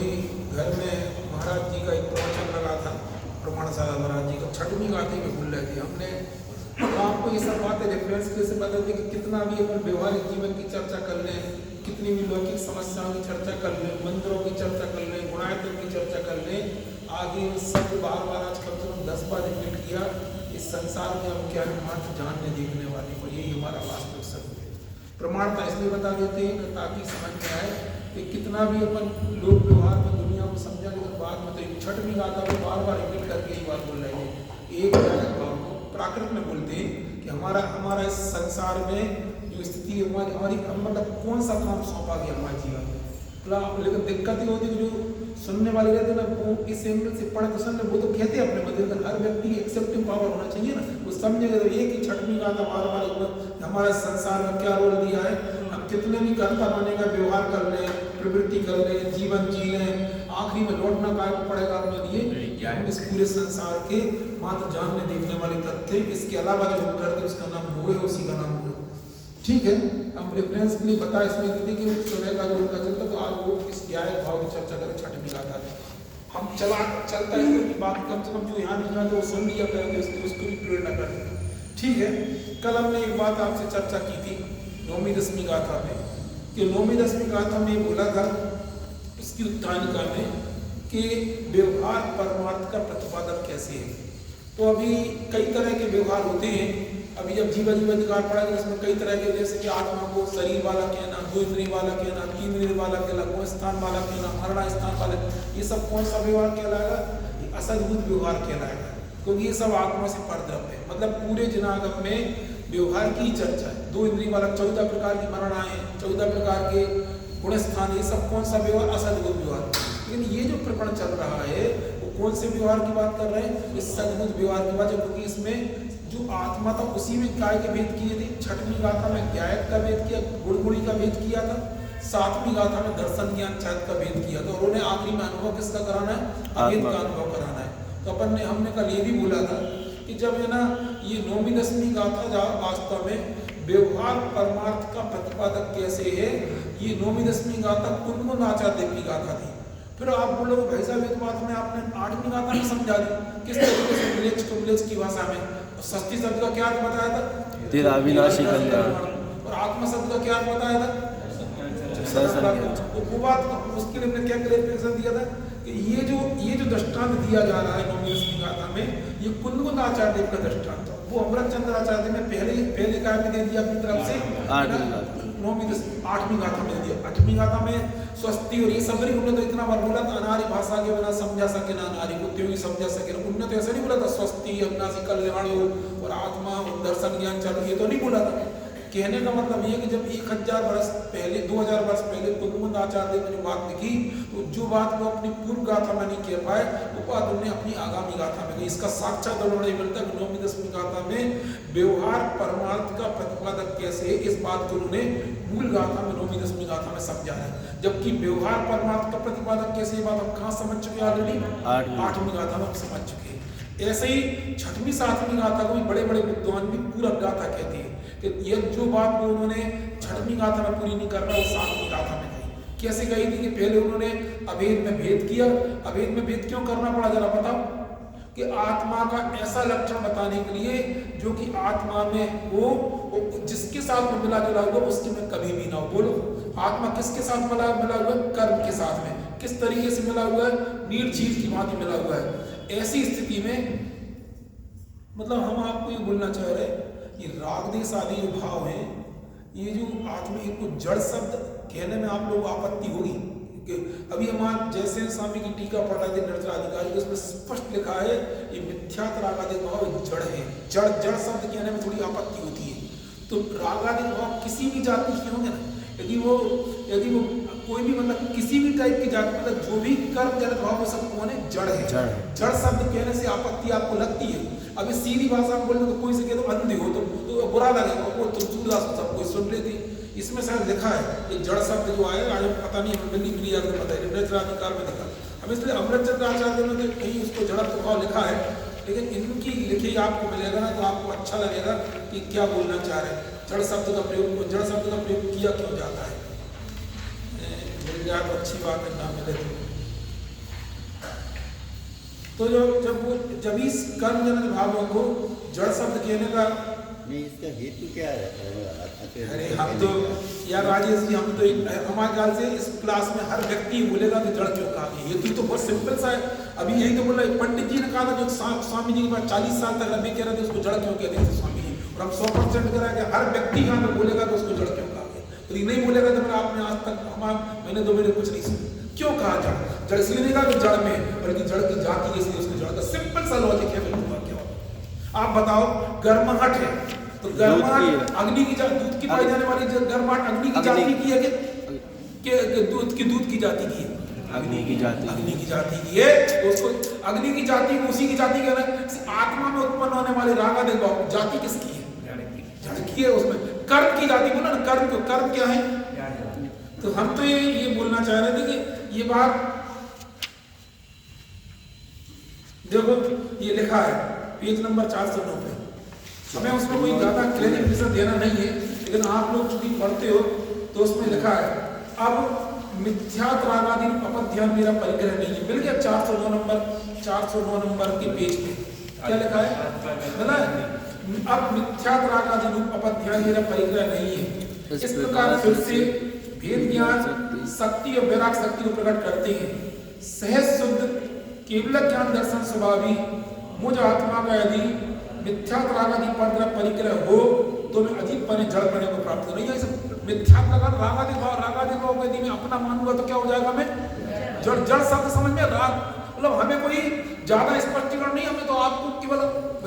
अभी घर में महाराज जी का एक प्रवचन लगा था, प्रमाण साहब महाराज जी का 6वीं गाथे में भूल रहे थे हमने। तो आपको ये सब बातें रेफरेंस के से बता दें कि कितना भी अपन व्यवहारिक जीवन की चर्चा कर लें, कितनी भी लौकिक समस्याओं की चर्चा कर लें, मंदिरों की चर्चा कर लें, गुणायतन की चर्चा कर लें, आगे सब बार बार आज कम से कम 10 बार रिपीट किया, इस संसार में हम क्या है मात्र जानने देखने वाले को, यही हमारा वास्तविक सत्य है। प्रमाणता इसलिए बता देते हैं ताकि समझ में आए कि कितना भी अपन लोक व्यवहार में दुनिया को समझा, लेकिन बाद में तो 6वीं गाथा को बार बार रिपीट करके यही बात बोल रहे हैं। एक भाव को प्राकृत में बोलते हैं कि हमारा इस संसार में जो स्थिति है हमारी मतलब कौन सा काम सौंपा गया हमारे जीवन में। लेकिन दिक्कत ये होती है कि जो सुनने वाले रहते हैं ना, वो इस एंगल से पढ़ के सुनने, वो तो कहते हैं अपने मतलब हर व्यक्ति की एक्सेप्टिंग पावर होना चाहिए ना, वो समझेगा। तो एक ही 6वीं गाथा बार बार हमारे संसार में क्या रोल दिया है, हम कितने भी कर्ता बने का व्यवहार कर लें, प्रवृत्ति कर लें, जीवन जी लें, आखिरी में लौटना काय को पड़ेगा अपने लिए। हम इस पूरे संसार के मात्र जानने देखने वाले तथ्य, इसके अलावा जो हम करते हैं उसका नाम मोह है, उसी का नाम मोह। ठीक है, हम रेफरेंस के लिए बता इसमें देते कि समय का जो उनका चलता, तो आज वो इस 11 भाव की चर्चा करें 6वीं गाथा। हम चलता है कि बात कम से कम जो यहाँ नहीं जाते वो सुन लिया करेंगे, उसको भी प्रेरणा करेंगे। ठीक है, कल हमने एक बात आपसे चर्चा की थी 9वीं 10वीं गाथा में, कि 9वीं 10वीं गाथा में बोला था इसकी उत्थानिका में कि व्यवहार परमार्थ का प्रतिपादक कैसे है। तो अभी कई तरह के व्यवहार होते हैं। अभी जब जीवन अधिकार पढ़ेंगे उसमें कई तरह के, जैसे कि आत्मा को शरीर वाला कहना, 2 इंद्रिय वाला कहना, 3 इंद्रिय वाला कहना, गुण स्थान वाला कहना, मरणा स्थान वाला, ये सब कौन सा व्यवहार कहलाएगा? ये असद्भुत व्यवहार कहलाएगा, क्योंकि ये सब आत्मा से परद्रव्य है। मतलब पूरे जनागम में व्यवहार की चर्चा है। 2 इंद्रिय वाला 14 प्रकार की मरणाएं, 14 प्रकार के गुण स्थान, ये सब कौन सा व्यवहार? असद्भुत व्यवहार। लेकिन ये जो प्रकरण चल रहा है वो कौन से व्यवहार की बात कर रहे हैं? इस सद्भुत व्यवहार की बात, क्योंकि इसमें जो आत्मा था उसी में काय के भेद किए थे। 6वीं गाथा में ज्ञायक का भेद किया, गुणगुणी का भेद किया था। 7वीं गाथा में दर्शन ज्ञान छाद का भेद किया था, और उन्हें आखिरी में अनुभव किसका कराना है? अभेद का अनुभव कराना है। तो अपन ने हमने कल ये भी बोला था कि जब है ना ये 9वीं 10वीं गाथा जहाँ वास्तव में व्यवहार परमार्थ का प्रतिपादक कैसे है, ये 9वीं 10वीं गाथा कुंदन आचार्य की गाथा थी। फिर आप बोलोगे भाई साहब ये बात में आपने 8वीं गाथा में समझा दी, किस तरीके से विलेज को विलेज की भाषा में। षष्ठी शब्द का क्या अर्थ बताया था? तेरा अविनाशी कल्याण। और आत्मा शब्द का क्या अर्थ बताया था? वो बात उसके लिए हमने क्या क्लैरिफिकेशन दिया था कि ये जो दृष्टांत दिया जा रहा है 9वीं 10वीं गाथा में, ये कुंदन आचार्य देव का दृष्टांत था। वो अमृत चंद्र आचार्य ने पहले काय में दे दिया अपनी तरफ से, 9वीं 8वीं गाथा में दे दिया। 8वीं गाथा में स्वस्ति और ये सब नहीं, उन्होंने तो इतना बार बोला था अनारी भाषा के बिना समझा सके ना नारी को, त्यों ही समझा सके ना। उन्होंने तो ऐसा नहीं बोला था स्वस्ति अविनाशी कल्याण हो और आत्मा और दर्शन ज्ञान चालू, ये तो नहीं बोला था। कहने का मतलब ये है कि जब 1000 वर्ष पहले 2000 वर्ष पहले कुंदन आचार्य ने बात लिखी, तो जो बात वो अपनी पूर्व गाथा में नहीं कह पाए वो बात उन्होंने अपनी आगामी गाथा में कही। इसका साक्षात उदाहरण मिलता है 9वीं 10वीं गाथा में व्यवहार परमार्थ का प्रतिपादक कैसे है, इस बात को उन्होंने मूल गाथा में 9वीं 10वीं गाथा में समझा है। जबकि व्यवहार परमार्थ का प्रतिपादक कैसे, बात हम कहाँ समझ चुके हैं? ऑलरेडी 8वीं गाथा में हम समझ चुके हैं। ऐसे ही 6वीं 7वीं गाथा को भी बड़े बड़े विद्वान भी पूरा गाथा कहते हैं कि ये जो बात वो उन्होंने 6वीं गाथा में पूरी नहीं करना, वो 7वीं गाथा में कही। कैसे कही थी? कि पहले उन्होंने अभेद में भेद किया। अभेद में भेद क्यों करना पड़ा जरा बताओ? कि आत्मा का ऐसा लक्षण बताने के लिए जो कि आत्मा में हो, जिसके साथ में मिला जुला हुआ उसके में कभी भी ना हो। बोलो, आत्मा किसके साथ मिला हुआ है? कर्म के साथ में। किस तरीके से मिला हुआ है? नीर झील की भांति मिला हुआ है। ऐसी स्थिति में मतलब हम आपको ये बोलना चाह रहे हैं, ये राग देश आदि जो भाव है, ये जो आत्मा को जड़ शब्द कहने में आप लोग आपत्ति होगी कि अभी हम जैसे स्वामी की टीका पढ़ रहे थे नर्सराधिकारी, उसमें स्पष्ट लिखा है ये मिथ्यात रागादि भाव जड़ है। जड़ शब्द कहने में थोड़ी आपत्ति होती है। तो रागादि भाव किसी भी जाति के होंगे ना, यदि वो कोई भी मतलब किसी भी टाइप की जाति, मतलब जो भी कर्म जनित भाव वो सब कौन है? जड़ है। जड़ शब्द कहने से आपत्ति आपको लगती है। अभी सीधी भाषा में बोले तो कोई से कह दो अंधे हो तो बुरा लगेगा, वो तो सूरदास सब कोई सुन लेती। इसमें शायद लिखा है ये जड़ शब्द जो आए आज पता नहीं, हमें मिली जाकर पता है नृत्यधिकार में लिखा। हम इसलिए अमृत चंद्र आचार्य ने कहीं उसको जड़त्व भाव लिखा है, लेकिन इनकी लिखी आपको मिलेगा ना तो आपको अच्छा लगेगा कि क्या बोलना चाह रहे हैं। जड़ शब्द का प्रयोग किया क्यों जाता है? मिल जाए तो अच्छी बात है, ना मिले तो तो जब इस कर्मजनक भावों को जड़ शब्द कहने का नहीं, इसका हेतु क्या है? अरे हम तो यार राजेश जी, हम तो हमारे ख्याल से इस क्लास में हर व्यक्ति बोलेगा कि जड़ क्यों कहा गया। हेतु तो बहुत सिंपल सा है। अभी यही तो बोल रहा है, पंडित जी ने कहा था जो स्वामी जी के बाद 40 साल तक लंबे कह रहे थे उसको जड़ क्यों कहते थे स्वामी जी, और हम 100% कह रहे हैं कि हर व्यक्ति यहाँ पे बोलेगा तो उसको जड़ क्यों कहा गया। यदि नहीं बोलेगा तो फिर आपने आज तक मैंने 2 महीने कुछ नहीं सुना। क्यों कहा जड़? जड़ इसलिए नहीं कहा कि जड़ में, बल्कि जड़ की जाति है इसलिए उसको जड़ का सिंपल सा लॉजिक है। आप बताओ, गर्माहट है तो गर्माहट अग्नि की दूध की पाई जाने वाली गर्माहट अग्नि की जाति की है कि दूध की जाति की है? अग्नि की जाति की है। तो उसको अग्नि की जाति उसी की जाति कहना है। आत्मा में उत्पन्न होने वाले रागा देखो जाति किसकी है? जड़ की है। उसमें कर्म की जाति बोला ना, कर्म क्या है? तो हम तो ये बोलना चाह रहे थे कि ये बात देखो, ये लिखा है पेज नंबर 409 पे। हमें उसमें कोई ज्यादा क्लैरिफिकेशन देना नहीं है, लेकिन आप लोग चूंकि पढ़ते हो तो उसमें लिखा है, अब मिथ्यात रागादि अपध्यान मेरा परिग्रह नहीं है। मिल गया 409 नंबर के पेज पे क्या लिखा है? बोला अब मिथ्यात रागादि अपध्यान मेरा परिग्रह नहीं है। इस प्रकार फिर से भेद ज्ञान शक्ति और वैराग शक्ति को प्रकट करते हैं। सहज शुद्ध केवल ज्ञान दर्शन स्वभावी मुझ आत्मा का यदि मिथ्यात रागादि परिग्रह हो तो मैं अजीब पने जड़ पने को प्राप्त करूँ। ऐसे मिथ्यात रागादि भाव यदि मैं अपना मानूंगा तो क्या हो जाएगा? मैं जड़ शब्द समझ में राग, मतलब हमें कोई ज्यादा स्पष्टीकरण नहीं, हमें तो आपको केवल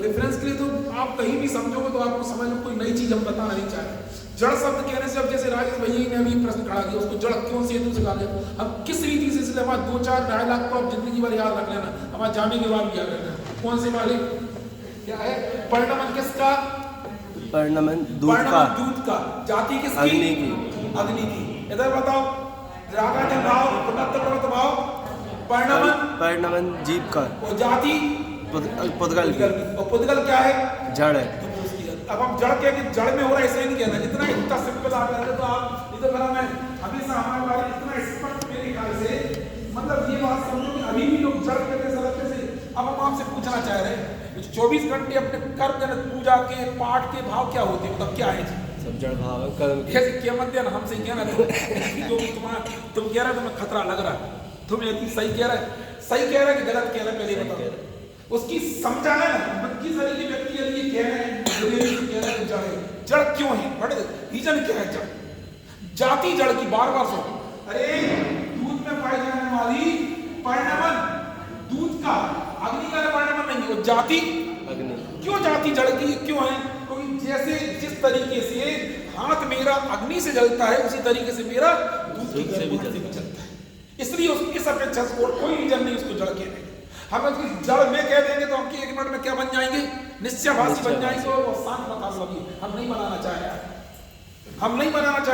रेफरेंस के लिए, तो आप कहीं भी समझोगे तो आपको समझ में कोई नई चीज हम बताना नहीं चाह रहे। जड़ शब्द कहने से, अब जैसे राजेश भैया ने अभी प्रश्न खड़ा किया, उसको जड़ क्यों से हेतु से कहा गया, हम किस रीति से, इसलिए हमारे 2-4 डायलॉग तो आप जिंदगी भर याद रख लेना, हमारे जाने के बाद भी याद रखना। कौन से वाले क्या है? परिणमन किसका? परिणमन दूध का। जाति किसकी? अग्नि की। इधर बताओ, रागादि भाव भाव परिणमन जीव का, और जाति पुद्गल की। और पुद्गल क्या है? जड़ है। अब हम जड़ के जड़ में हो रहा है ऐसे नहीं कहना, इतना सिंपल आ गया तो आप इधर मेरा मैं हमेशा हमारे बारे इतना स्पष्ट मेरे ख्याल से, मतलब ये बात समझो कि अभी भी लोग जड़ के सरकते से। अब हम आपसे पूछना चाह रहे हैं, 24 घंटे अपने कर्म पूजा के पाठ के भाव क्या होते हैं, मतलब क्या है? सब जड़ भाव है। कर्म कैसे क्या मत देना हमसे कहना तुम कह रहे तुम्हें खतरा लग रहा है, तुम यदि सही कह रहा है कि गलत कह रहा है, पहले बताओ। उसकी समझाना है ना, किस तरीके व्यक्ति यदि ये कह रहे हैं जड़ क्यों है, बड़े रीजन क्या है? जड़ जाति जड़ की बार सुनो। अरे दूध में पाई जाने वाली परिणमन दूध का, अग्नि का परिणमन नहीं है, जाति अग्नि। क्यों जाति जड़ की क्यों है? क्योंकि जैसे जिस तरीके से हाथ मेरा अग्नि से जलता है उसी तरीके से मेरा दूध से भी जलता है, इसलिए उसकी अपेक्षा कोई रीजन नहीं उसको जड़ कहने। हम उसकी जड़ में कह देंगे तो हम 1 मिनट में क्या बन जाएंगे? निश्चयभाषी बन जाएंगे और शांत बता लगी। हम नहीं बनाना चाह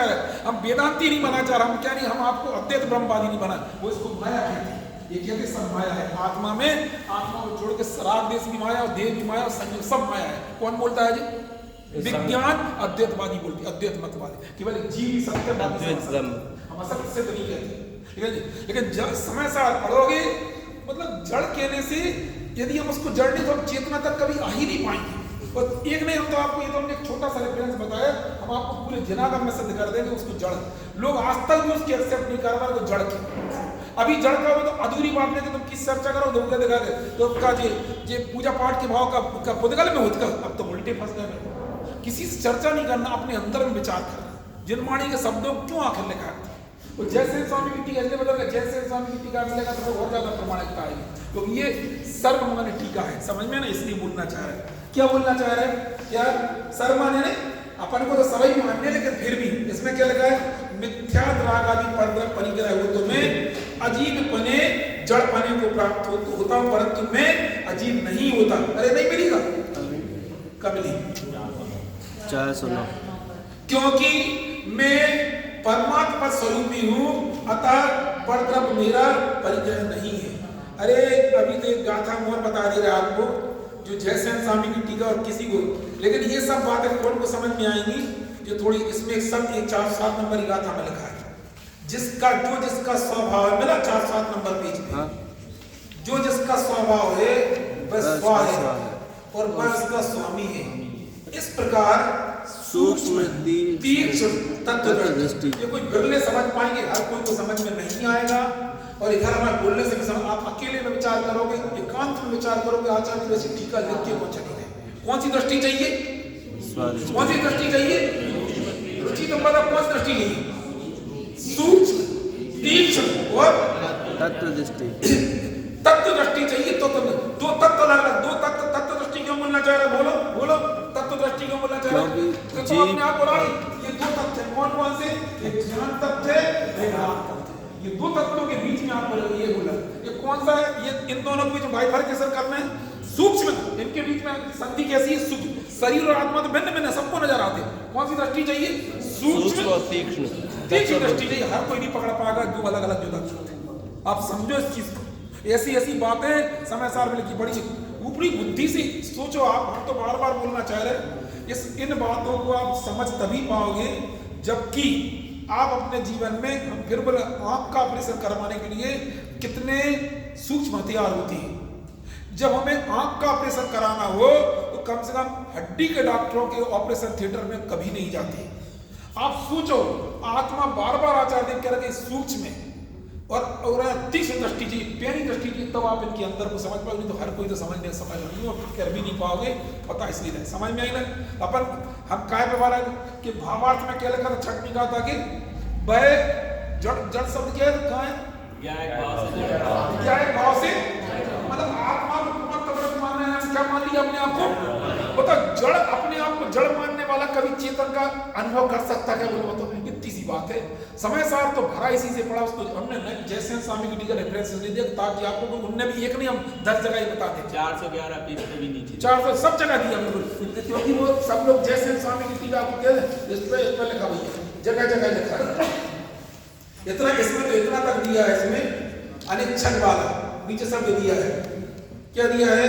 रहे, हम वेदांती नहीं बनाना चाह रहे, हम क्या नहीं, हम आपको अद्वैत ब्रह्मवादी नहीं बना। वो इसको माया कहते हैं, ये कहते सब माया है। आत्मा को छोड़ के शराब देश की माया और देह की माया और संयोग सब माया है। कौन बोलता है जी? विज्ञान अद्वैतवादी बोलते, अद्वैत मतवादी, केवल जीव सत्य हम असत्य से तो नहीं कहते। लेकिन जब समय से पढ़ोगे, मतलब जड़ कहने से यदि हम उसको जड़ नहीं तो हम चेतना तक कभी आ ही नहीं पाएंगे। और एक नहीं, हम तो आपको ये तो हमने एक छोटा सा रेफरेंस बताया, हम आपको पूरे जनागम में सिद्ध कर देंगे उसको जड़। लोग आज तक भी उसकी एक्सेप्ट नहीं कर पा रहे जड़ की। अभी जड़ का तो अधूरी बात नहीं कि तुम किस चर्चा करो धोखा दिखा दे तो का जे पूजा पाठ के भाव का पुद्गल में होता, अब तो उल्टे फंस गए। किसी से चर्चा नहीं करना, अपने अंदर में विचार करना, जिनवाणी के शब्दों क्यों आखिर लिखा है। तो जैसे स्वामी की टीका इसलिए बदल गया, जैसे स्वामी की टीका मिलेगा तो और ज्यादा प्रमाणिकता आएगी, क्योंकि ये सर्वमान्य टीका है, समझ में ना, इसलिए बोलना चाह रहे हैं। क्या बोलना चाह रहे हैं? क्या सर्वमान्य नहीं, अपन को तो सभी मान्य, लेकिन फिर भी इसमें क्या लगा है? मिथ्यात रागादि परिग्रह हो तो मैं अजीब पने जड़ पने को प्राप्त होता हूं, परंतु मैं अजीब नहीं होता। अरे नहीं मिलेगा, कब नहीं? चाहे सुनो, क्योंकि मैं परमात्मा स्वरूपी हूं, अतः परद्रव्य मेरा परिग्रह नहीं है। अरे अभी तो एक गाथा मोहन बता दे रहा आपको, जो जयसेन स्वामी की टीका और किसी को, लेकिन ये सब बातें कौन को समझ में आएंगी? जो थोड़ी इसमें सब 4-7 नंबर की गाथा में लिखा है, जिसका स्वभाव है, मिला 4-7 नंबर पेज में, जो जिसका स्वभाव है वह स्व है और वह उसका स्वामी है। इस प्रकार सूक्ष्म तीक्ष्ण तत्व दृष्टि, ये कोई बिरले समझ पाएंगे, हर कोई को समझ में नहीं आएगा। और इधर हमारे बोलने से भी समझ, आप अकेले में विचार करोगे, एकांत में विचार करोगे, आचार्य वैसी टीका लिख के वो चलेंगे। कौन सी दृष्टि चाहिए? कौन सी दृष्टि चाहिए? रुचि तो पता कौन सी दृष्टि चाहिए? सूक्ष्म तीक्ष्ण और तत्व दृष्टि। तत्व दृष्टि चाहिए। तो दो तत्व लग रहा, दो तत्व दृष्टि क्यों बोलना चाह रहे? बोलो बोलो, तत्व दृष्टि क्यों बोलना चाह रहे? तो आपने आप बोला ये दो तत्व है, कौन कौन से? एक ज्ञान तत्व है, एक ज्ञान तत्व है। ये दो तत्वों के बीच में आप बोले ये बोला, ये कौन सा है? ये इन दोनों के बीच बाइफरकेशन करना है। सूक्ष्म, इनके बीच में संधि कैसी है? सूक्ष्म। शरीर और आत्मा तो भिन्न भिन्न सबको नजर आते हैं। कौन सी दृष्टि चाहिए? सूक्ष्म और तीक्ष्ण। तीक्ष्ण दृष्टि चाहिए, हर कोई नहीं पकड़ पाएगा दो अलग अलग जो दृष्टि है। आप समझो इस चीज को। ऐसी ऐसी बातें समय सार में लिखी, बड़ी ऊपरी बुद्धि से सोचो आप। हम तो बार बार बोलना चाह रहे, इन बातों को आप समझ तभी पाओगे जबकि आप अपने जीवन में, हम फिर बोले आंख का ऑपरेशन करवाने के लिए कितने सूक्ष्म हथियार होती है। जब हमें आंख का ऑपरेशन कराना हो तो कम से कम हड्डी के डॉक्टरों के ऑपरेशन थिएटर में कभी नहीं जाते। आप सोचो, आत्मा बार बार आचार्य देव कह रहे सूक्ष्म में और तीक्ष्ण दृष्टि चाहिए, प्यारी दृष्टि चाहिए, तब आप इनके अंदर को समझ पाओगे। तो हर कोई तो समझ नहीं और कर भी नहीं पाओगे, पता इसलिए नहीं समझ में आई ना। अपन हम काय पे वाला कि भावार्थ में क्या लिखा था? छठ में कहा था कि वह जड़ शब्द क्या है? कहाँ है? क्या है? भाव से, मतलब आत्मा को मानना है, क्या मान लिया अपने आप को? बताओ, जड़ अपने आप को जड़ मानने वाला कभी चेतन का अनुभव कर सकता है? बोलो बताओ, इतनी सी बात है। समय सार तो भरा इसी से पड़ा, उसको हमने जैसे स्वामी की टीका रेफरेंस ले दिया ताकि आपको उनने भी एक नहीं, हम 10 जगह ही बता दें। 411 पेज पे भी नीचे 400 सब जगह दिया बिल्कुल, क्योंकि वो सब लोग जैसे स्वामी की टीका आपको कह इस पे लिखा हुआ है, जगह जगह लिखा है। इतना इसमें तो इतना तक दिया है, इसमें अनिच्छन वाला नीचे सब दिया है। क्या दिया है?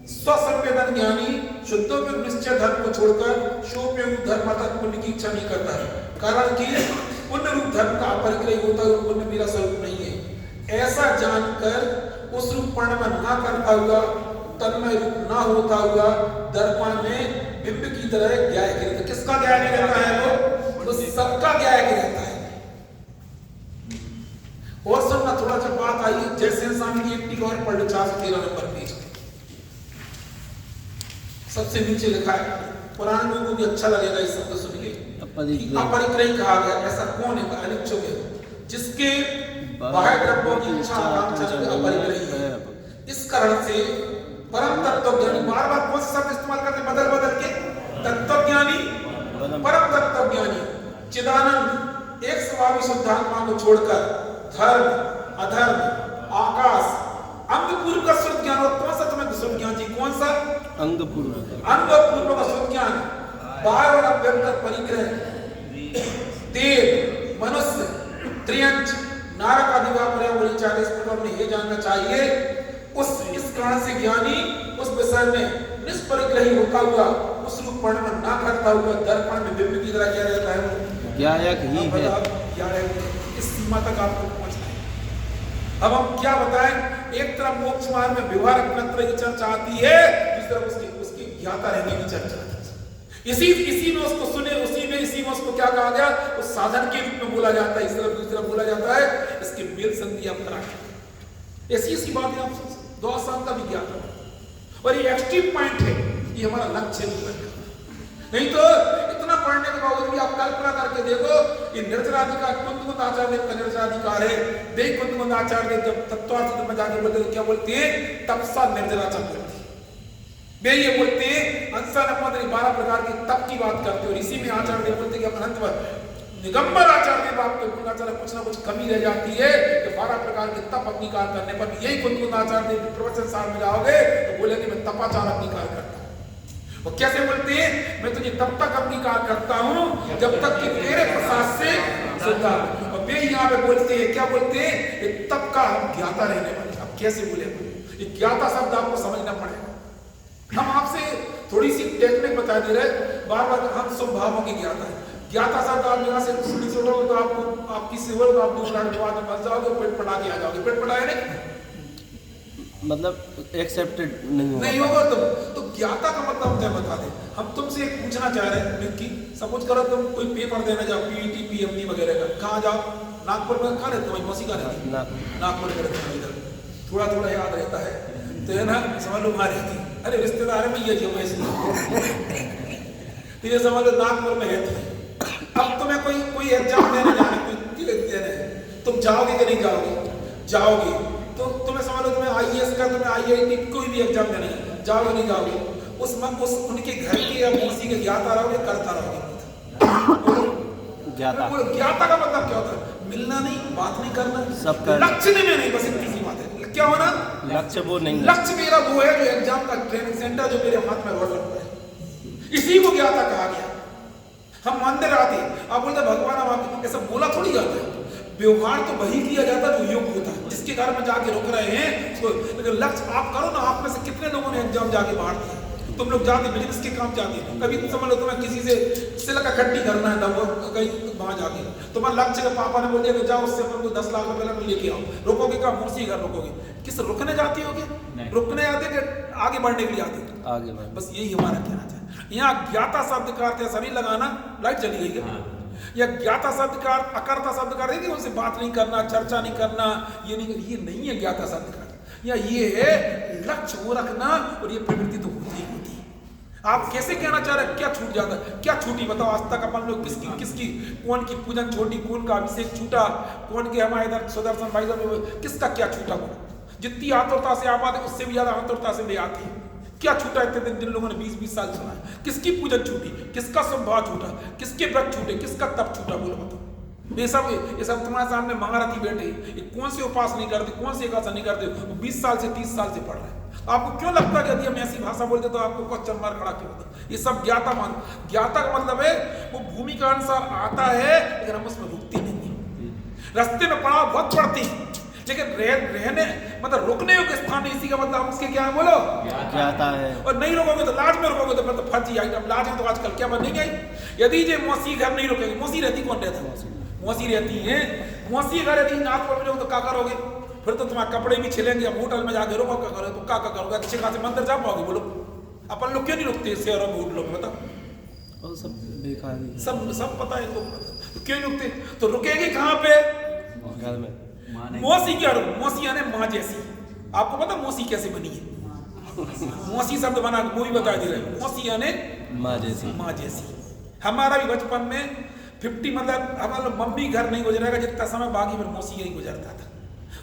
स्वसंवेदन ज्ञानी शुद्धोपयुक्त निश्चय धर्म को छोड़कर शोपयुक्त धर्म तक पुण्य की इच्छा नहीं करता है, कारण कि पुण्य रूप धर्म का अपरिग्रही होता है और पुण्य मेरा स्वरूप नहीं है। ऐसा जानकर उस रूप परिणमन ना करता हुआ, तन्मय रूप ना होता हुआ दर्पण में बिंब की तरह ज्ञाय के रहता है। किसका ज्ञाय के रहता है? वो सबका ज्ञाय के रहता है। और सुनना, थोड़ा सा बात आई, जैसे स्वामी की एक टीका और पढ़ लो, 413 नंबर पेज, सबसे नीचे लिखा है। पुराने लोगों को भी अच्छा लगेगा इस शब्द सुन के। अपरिग्रही कहा गया, ऐसा कौन है? अनिच्छुक है, जिसके बाह्य द्रव्यों की इच्छा आकांक्षा अपरिग्रही है। इस कारण से परम तत्वज्ञानी, बार बार कौन सा शब्द इस्तेमाल करते बदल बदल के? तत्वज्ञानी, परम तत्वज्ञानी, चिदानंद, एक स्वभावी शुद्धात्मा को छोड़कर धर्म, अधर्म, आकाश, अंग पूर्व का शुद्ध ज्ञान, और कौन सा तुम्हें शुद्ध ज्ञान चाहिए? कौन सा? अंग पूर्व का शुद्ध ज्ञान, बाह्य और अभ्यंतर परिग्रह, देव, मनुष्य, त्रियंच, नारक आदि पर्यावरण 40 प्रकार में ये जानना चाहिए। इस कारण से ज्ञानी उस विषय में निष्परिग्रही होता हुआ, उस रूप परिणमन ना करता हुआ दर्पण में बिंब की तरह क्या रहता है? ज्ञायक ही है। इस सीमा तक आपको पहुंचना है। अब हम क्या बताएं? एक तरफ मोक्ष मार्ग में व्यवहारिक मंत्र की चर्चा आती है, दूसरी तरफ उसकी ज्ञाता रहने की चर्चा आती है। इसी में उसको सुने, इसी में उसको क्या कहा गया? उस साधन के रूप में बोला जाता है, इस तरफ दूसरी तरफ बोला जाता है। इसके मेल संधि आप करा, ऐसी बातें आप द्वासांग का भी ज्ञाता है। और ये एक्सट्रीम पॉइंट है, ये हमारा लक्ष्य है। नहीं तो इतना पढ़ने के बावजूद भी आप कल्पना करके देखो, ये निर्जराधिकार कुंद आचार्य का निर्जराधिकार है। देख कुंद आचार्य जब तत्वार्थ में जाके बोलते क्या बोलते हैं? तपसा निर्जराचर करते वे ये बोलते हैं अंसा नपमदरी 12 प्रकार के तप की बात करते हैं। और इसी में आचार्य बोलते हैं कि अनंत निगंबर आचार्य बाप के कुंदाचार्य कुछ ना कुछ कमी रह जाती है कि 12 प्रकार के तप अंगीकार करने पर भी यही कुंद आचार्य प्रवचन साल में जाओगे तो बोलेंगे मैं तपाचार अंगीकार करता हूँ। और कैसे बोलते हैं? मैं तुझे तब तक अंगीकार करता हूँ जब तक कि तेरे प्रसाद से शुद्ध। और वे यहाँ पे बोलते हैं, क्या बोलते हैं? तब का हम ज्ञाता रहने वाले। अब कैसे बोले? ये ज्ञाता शब्द आपको समझना पड़ेगा। हम आपसे थोड़ी सी टेक्निक बता दे रहे, बार बार हम स्वभावों की ज्ञाता है। ज्ञाता शब्द आप यहाँ से सुनी सुनोगे तो आपको आपकी सेवा तो आप 2 मिनट बाद फंस जाओगे, पेट पटा के आ जाओगे। पेट पटाए नहीं, मतलब एक्सेप्टेड नहीं होगा। नहीं होगा तो ज्ञाता का मतलब हम क्या बता दें। हम तुमसे एक पूछना चाह रहे हैं कि सपोज करो तुम कोई पेपर देने जाओ पीईटी पीएमटी वगैरह का, कहाँ जाओ? नागपुर में कहाँ रहते हो? मौसी कहाँ रहती है? नागपुर में रहते हैं। इधर थोड़ा थोड़ा याद रहता है तो है ना, समझ लो वहाँ रहती है। अरे रिश्तेदार है भैया जी वैसे तो ये समझ लो नागपुर में रहती है। अब तुम्हें कोई एग्जाम देने जाना, कोई देने तुम जाओगे कि नहीं जाओगे? जाओगे। तो तुम्हें समझ लो तुम्हें आईएएस का, तुम्हें आईआईटी कोई भी एग्जाम देने जाओगे नहीं जाओगे? उस उनके घर के या मौसी के ज्ञाता रहोगे, करता रहोगे? ज्ञाता का मतलब क्या होता है? मिलना नहीं, बात नहीं करना, सबका लक्ष्य में नहीं, बस इतनी सी बात है। क्या होना? लक्ष्य वो नहीं। लक्ष्य मेरा वो है जो एग्जाम का ट्रेनिंग सेंटर जो मेरे हाथ में रोड रखा है, इसी को ज्ञाता कहा गया। हम मंदिर आते, आप बोलते भगवान हम ऐसा बोला थोड़ी जाता है। व्यवहार तो वही किया जाता है जो योग्य होता है, जिसके घर में जाके रुक रहे हैं उसको। लेकिन लक्ष्य आप करो ना। आप में से कितने लोगों ने एग्जाम जाके बाहर दिया? तुम लोग जाते बिजनेस के काम जाते, कभी तुम समझ लो तुम्हें किसी से सिलक इकट्ठी करना है कहीं वहां जाके, तुम्हारा लक्ष्य का पापा ने बोल दिया कि जाओ उससे अपन को 10 लाख रुपए लेके आओ। रुकोगे का? मूर्सी घर रुकोगे? किस रुकने जाती होगी? रुकने आते कि आगे बढ़ने के लिए आते? आगे बढ़। बस यही हमारा कहना चाहिए। यहाँ ज्ञाता शब्द का अर्थ ऐसा नहीं लगाना लाइट चली गई है। या ज्ञाता शब्द का अर्थ अकर्ता शब्द का अर्थ उनसे बात नहीं करना, चर्चा नहीं करना, ये नहीं है ज्ञाता शब्द का। या ये है लक्ष्य वो रखना, और ये प्रवृत्ति तो होती ही होती है। आप कैसे कहना चाह रहे हैं? क्या छूट जाता? क्या छूटी बताओ? आज तक अपन लोग किसकी कौन की पूजन छोटी, कौन का अभिषेक छूटा, कौन के हमारे इधर सुदर्शन भाई किसका क्या छूटा? जितनी आतुरता से आप आते उससे भी ज्यादा आतुरता से ले आती है। क्या छूटा इतने दिन जिन लोगों ने 20-20 साल सुना है? किसकी पूजन छूटी? किसका स्वभाव छूटा? किसके व्रत छूटे? किसका तप छूटा? बोलो बताओ। ये सब तुम्हारे सामने महारथी बैठे, ये कौन से उपास नहीं करते, कौन से एकादशी नहीं करते? 20 साल से 30 साल से पढ़ रहे हैं। आपको क्यों लगता है कि यदि हम ऐसी भाषा बोलते तो आपको क्वेश्चन मार्क खड़ा क्यों होता? ये सब ज्ञाता का मतलब है वो भूमि का अनुसार आता है, लेकिन हम उसमें रुकते नहीं है। रास्ते में पड़ाव बहुत पड़ती है, लेकिन रहने मतलब रुकने योग्य स्थान नहीं। इसी का मतलब हम उसके क्या है? बोलो ज्ञाता है। और नहीं रुकोगे तो लाज में रुकोगे तो फिर तो फर्जी आइटम। लाज में तो आजकल क्या बनेंगे? यदि ये मौसी घर नहीं रुकेगी, मौसी रहती कौन रहता है? मौसी रहती है। मौसी घर यदि नाथ पर मिलोगे तो क्या करोगे? फिर तो तुम्हारे कपड़े भी छिलेंगे। अब होटल में जाके रुको, क्या करोगे? तो क्या करोगे? अच्छे खासे मंदिर जा पाओगे? बोलो अपन लोग क्यों नहीं रुकते शहरों में, होटलों में? बताओ। सब पता है तो क्यों नहीं रुकते? तो रुकेगी कहाँ पे? घर में। मौसी क्या? मौसी यानी माँ जैसी। आपको पता मौसी कैसे बनी है? मौसी शब्द बना मूवी बता दे रहे। मौसी यानी माँ जैसी। माँ जैसी। हमारा भी बचपन में 50 मतलब हमारा मम्मी घर नहीं गुजरेगा जितना समय बाकी फिर मौसी यही गुजरता था।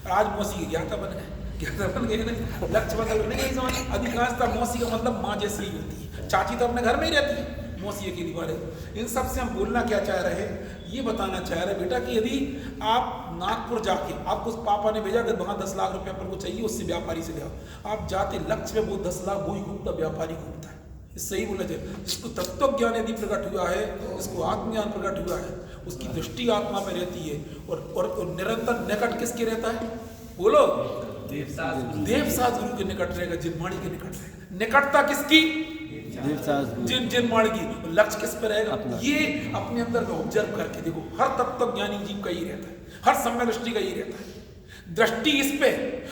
और आज मौसी की ज्ञाता बन गए। ज्ञाता बन गए ना, लक्ष्य मतलब नहीं समझ। अधिकांशतः मौसी का मतलब माँ जैसी ही होती है। चाची तो अपने घर में ही रहती है, मौसी अकेली वाले। इन सब से हम बोलना क्या चाह रहे हैं? ये बताना चाह रहे बेटा कि यदि आप नागपुर जाके, आपको पापा ने भेजा कि वहाँ 10 लाख रुपये अपन को चाहिए, उससे व्यापारी से ले आओ। आप जाते लक्ष्य में वो 10 लाख वही घूमता, व्यापारी घूमता है। इससे ही बोला जाए जिसको तत्व ज्ञान यदि प्रकट हुआ है, जिसको आत्मज्ञान प्रकट हुआ है, उसकी दृष्टि आत्मा में रहती है। और निरंतर निकट किसके रहता है? बोलो देवसास गुरु के निकट रहेगा, जिनवाणी के निकट रहेगा। निकटता किसकी? जिनवाणी की। लक्ष्य किस पे रहेगा? ये अपने अंदर में ऑब्जर्व करके देखो। हर तत्व ज्ञानी जीव का ही रहता है, हर सम्य दृष्टि का ही रहता है। दृष्टि इस पे।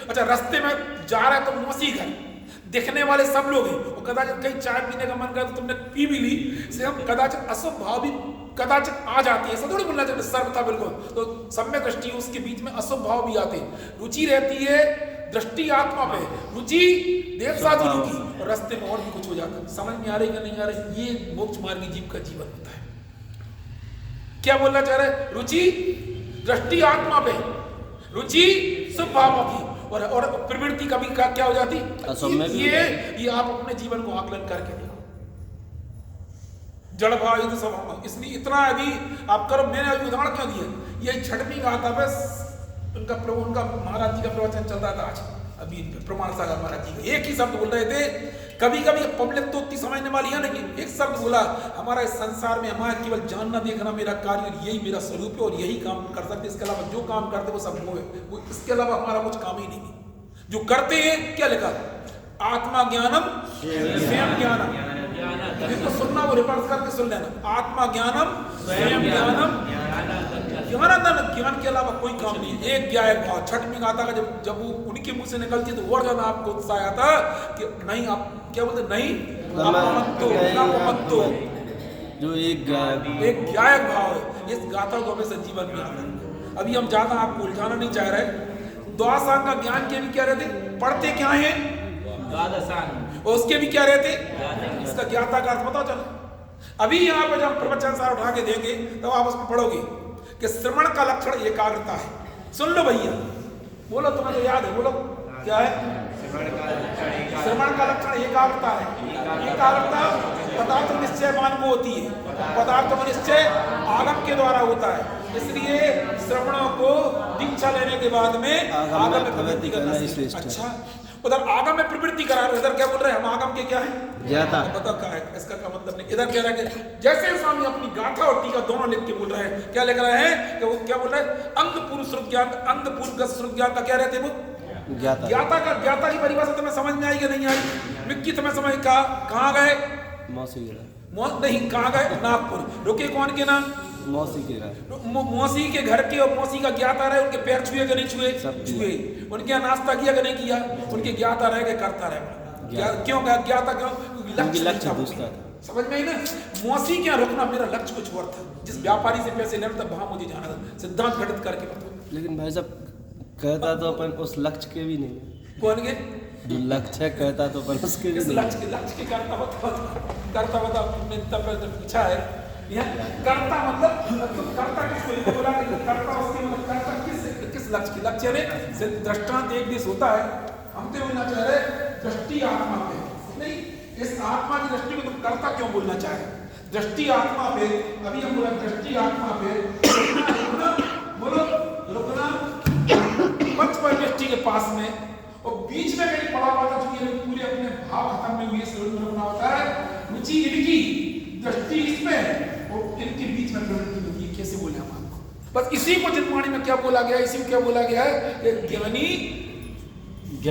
अच्छा रास्ते में जा रहा है तो मौसी घर, देखने वाले सब लोग हैं, और कदाचित कहीं चाय पीने का मन कर तो तुमने पी भी ली, से हम कदाचित अशुभ भाव भी कदाचित आ जाती है। ऐसा थोड़ी बोलना चाहिए सर्वथा बिल्कुल। तो सम्य दृष्टि उसके बीच में अशुभ भाव भी आते हैं। रुचि रहती है दृष्टि आत्मा पे, रुचि देव साधु की, और रास्ते में और भी कुछ हो जाता है। समझ में आ रही है नहीं आ रही? ये मोक्ष मार्गी जीव का जीवन होता है। क्या बोलना चाह रहे? रुचि दृष्टि आत्मा पे, रुचि शुभ भावों की, और प्रवृत्ति कभी क्या हो जाती? ये आप अपने जीवन को आकलन करके देखो। जड़ भाव ये तो सब। इसलिए इतना यदि आप करो, मैंने अभी उदाहरण क्यों दिया? ये छठवीं का था बस उनका महाराज जी का प्रवचन चल रहा था आज अभी प्रमाण सागर महाराज जी का। एक ही शब्द बोल रहे थे। कभी कभी पब्लिक तो उतनी समझने वाली है नहीं। एक शब्द बोला, हमारा इस संसार में हमारा केवल जानना देखना मेरा कार्य, यही मेरा स्वरूप है और यही काम कर सकते। इसके अलावा जो काम करते वो सब मोह है, वो इसके अलावा हमारा कुछ काम ही नहीं। जो करते हैं क्या लिखा? आत्मा ज्ञानम स्वयं ज्ञानम। जिसको सुनना वो रिवर्स करके सुन लेना। आत्मा ज्ञानम स्वयं ज्ञानम। ज्ञान के अलावा कोई काम नहीं है। एक गायक भाव छठवीं गाथा का जब वो उनके मुंह से निकलती है तो और ज्यादा आपको उत्साह आता कि नहीं, आप क्या बोलते, नहीं आप मत दो। जो एक गायक भाव है, इस गाथा को हमें संजीवन में आता है। अभी हम ज्यादा आपको उलझाना नहीं चाह रहे। द्वादशांग का ज्ञान के भी क्या रहते, पढ़ते क्या है द्वादशांग, और उसके भी क्या रहते, इसका ज्ञाता का अर्थ पता चला। अभी यहाँ पर जब प्रवचन सार उठा के देंगे तब आप उसमें पढ़ोगे कि श्रवण का लक्षण एकाग्रता है। सुन लो भैया, बोलो, तुम्हें तो याद है, बोलो क्या है? श्रवण का लक्षण एकाग्रता है। एकाग्रता पदार्थ निश्चयवान को होती है, पदार्थ का निश्चय आगम के द्वारा होता है। इसलिए श्रवणों को दीक्षा लेने के बाद में आगम में प्रवृत्ति करना। अच्छा, उधर आगम में प्रवृत्ति करा रहे, इधर क्या बोल रहे हैं हम, आगम के क्या है ज्ञाता। बताओ क्या है इसका, क्या मतलब नहीं। इधर कह रहा है कि जैसे स्वामी अपनी गाथा और टीका दोनों लिख के बोल रहे हैं, क्या लिख रहे हैं कि वो क्या बोल रहे हैं, अंग पूर्व श्रुत ज्ञान, अंग पूर्व श्रुत ज्ञान का क्या रहते हैं वो ज्ञाता। ज्ञाता की परिभाषा तुम्हें समझ में आई कि नहीं आई? मिक्की तुम्हें समझ, कहाँ गए? मौसी नहीं, कहाँ गए? नागपुर। रुके कौन के नाम? मौसी के घर। मौसी के घर के, और मौसी का ज्ञाता रहे, उनके पैर छुए कि नहीं छुए? छुए। उनके यहाँ नाश्ता किया कि नहीं किया? उनके ज्ञाता रह के करता रहे। क्यों ज्ञाता? क्यों? लक्ष्य पूछता था। समझ में आई ना? मौसी के यहाँ रुकना मेरा लक्ष्य कुछ और था। जिस व्यापारी से पैसे लेना था वहां मुझे जाना था, सिद्धांत घटित करके बताओ। लेकिन भाई साहब कहता तो अपन उस लक्ष्य के भी नहीं। कौन के जो लक्ष्य कहता तो अपन उसके भी नहीं। लक्ष्य के करता पूछा है। कर्ता मतलब तुम कर्ता किसको बोला? कर्ता उसके मतलब कर्ता किस लक्ष्य की? लक्ष्य ने दृष्टांत एक दिश होता है। हम तो बोलना चाह रहे दृष्टि आत्मा पे नहीं, इस आत्मा की दृष्टि को तुम कर्ता क्यों बोलना चाह रहे? दृष्टि आत्मा पे, अभी हम बोला दृष्टि आत्मा पे बोलो रुकना पंच पर दृष्टि के पास में, और बीच में कहीं पड़ा हुआ था चूंकि पूरे अपने भाव खत्म में हुए शरीर में रुकना होता है। रुचि इनकी, दृष्टि इसमें, और इनके बीच में प्रवृत्ति होती है। कैसे बोले हम आपको? बस इसी को जनवाणी में क्या बोला गया, इसी को क्या बोला गया है कि ज्ञानी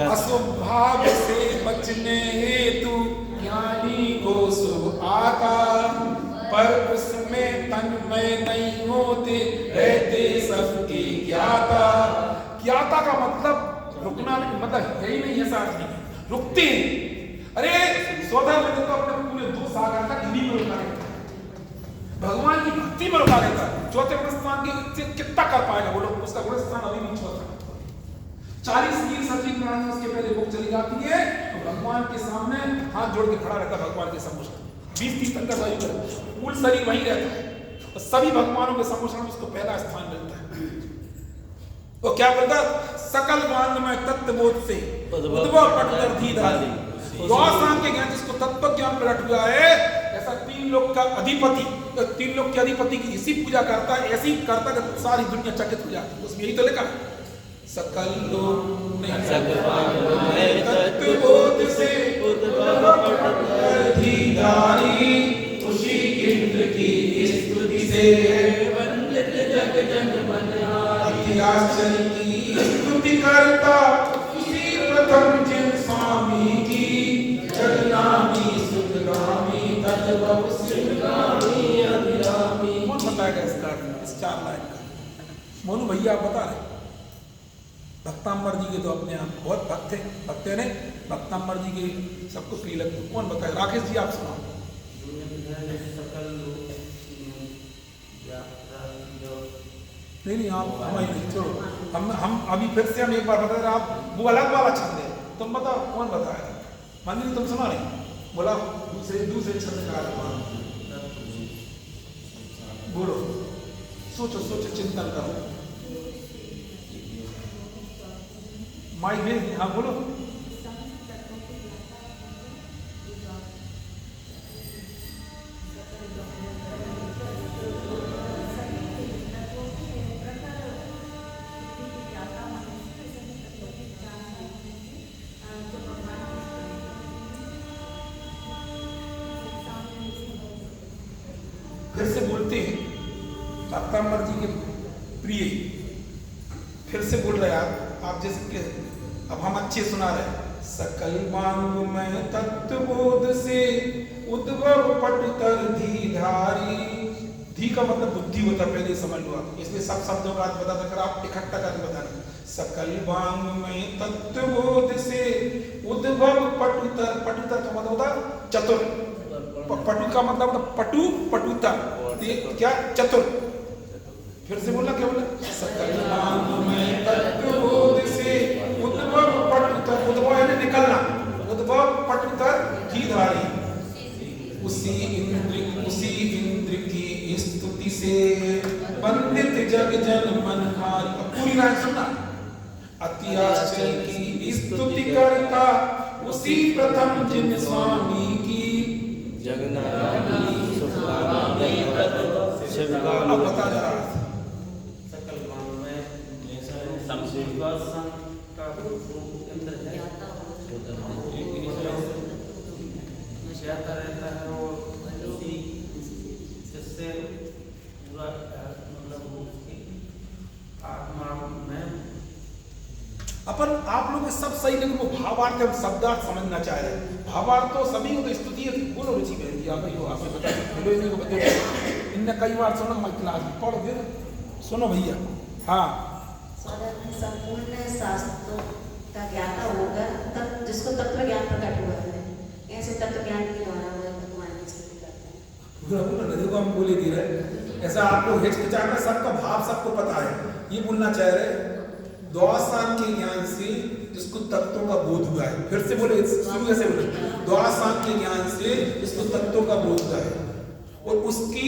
अस्वभाव से बचने हेतु ज्ञानी को शुभ आता, पर उसमें तन्मय नहीं होते, रहते सबके ज्ञाता। ज्ञाता का मतलब रुकना नहीं, मतलब है ही नहीं, ऐसा नहीं रुकते। अरे स्वतः में तो अपने पूरे 2 सागर तक इन्हीं में रुका रहता है, भगवान की भक्ति में रुका रहता है। चौथे गुणस्थान के कितना कर पाएगा बोलो? उसका गुणस्थान अभी भी चौथा। 40 वीर सचिव प्राणी उसके पहले बुक चली जाती है तो भगवान के सामने हाथ जोड़ के खड़ा रहता है, भगवान के सम्मुख 20-30 तक का शरीर, मूल शरीर वहीं रहता है, और सभी भगवानों के सम्मुख में उसको पहला स्थान मिलता है। वो क्या बोलता? सकल वांग में तत्वबोध से उद्भव पटकर धीधारी। द्वादशांग के ज्ञान जिसको तत्व ज्ञान प्रकट हुआ है, ऐसा 3 लोक का अधिपति, 3 लोक के अधिपति की इसी पूजा करता है, ऐसी करता है सारी दुनिया चकित हो जाती है। उसमें यही तो लिखा सकल लोक तत्वबोध से उद्भव पटकर धीधारी, उसी इंद्र की स्तुति से वंदित जग जन बनहारी। आश्चर्य की स्तुति करता उसी प्रथम जिन स्वामी की, जगनामी सुखगामी तत्व सिंगामी अभिरामी। कौन बताएगा इसका इस 4 लाइन का? मोनू भैया आप बता रहे? भक्तांबर जी के तो अपने आप बहुत भक्त थे, भक्ते ने भक्तांबर जी के सबको प्रिय लगते। कौन बताएगा? राकेश जी आप सुनाओ। नहीं आप हमारी नहीं छोड़ो, हम अभी फिर से हम एक बार बता रहे, आप वो अलग वाला छंद है, तुम बताओ कौन बताएगा? मंदिर तुम सुना नहीं? बोला दूसरे छंद का बोलो, सोचो चिंतन करो। माई में हाँ बोलो। फिर से बोलते हैं भक्तांबर जी के प्रिय, फिर से बोल रहे आप जैसे कि अब हम अच्छे सुना रहे। सकल वांग में तत्वबोध से उद्भव पटकर धीधारी, धी का मतलब बुद्धि होता है, पहले समझ लो आप, इसलिए सब शब्दों का अर्थ बताता कर आप इकट्ठा करके बताना। सकल वांग में तत्वबोध से उद्भव पटुतर, पटुतर का मतलब होता है चतुर, पटु का मतलब होता पटु, पटुतर क्या चतुर। फिर से बोला, क्या बोला? सकल वांग में तत्वबोध से उद्भव पटुतर, उद्भव यानी निकलना, उद्भव पटुतर घीधारी, उसी इंद्र की स्तुति से वंदित जग जन मन हारी। पूरी लाइन सुनना। अति आश्चर्य की स्तुति करता उसी प्रथम जिन स्वामी की जगन्नाथ अब बता जा रहा है। सकल वांग में संपूर्ण का इंद्र है, जाता रहता है और उसी जिससे पूरा मतलब उसकी आत्मा में अपन आप लोग सब सही, लेकिन वो भावार्थ हम शब्दार्थ समझना चाह रहे हैं। भावार्थ तो सभी को तो स्तुति है, बोलो रुचि में आप ही हो, आप बता दो। इनने कई बार सुना, मैं क्लास में पढ़ दे, सुनो भैया। हाँ, संपूर्ण शास्त्रों का ज्ञाता होकर तब जिसको तत्व ज्ञान प्रकट हुआ है, ऐसे तत्व ज्ञान के द्वारा वह भगवान की स्तुति करते हैं। पूरा बोला देखो, हम बोले दे रहे ऐसा आपको हिचकिचाना, सबका भाव सबको पता है, ये बोलना चाह रहे द्वासान के ज्ञान से जिसको तत्वों का बोध हुआ है। फिर से बोले, शुरू कैसे बोले? द्वासान के ज्ञान से जिसको तत्वों का बोध हुआ है और उसकी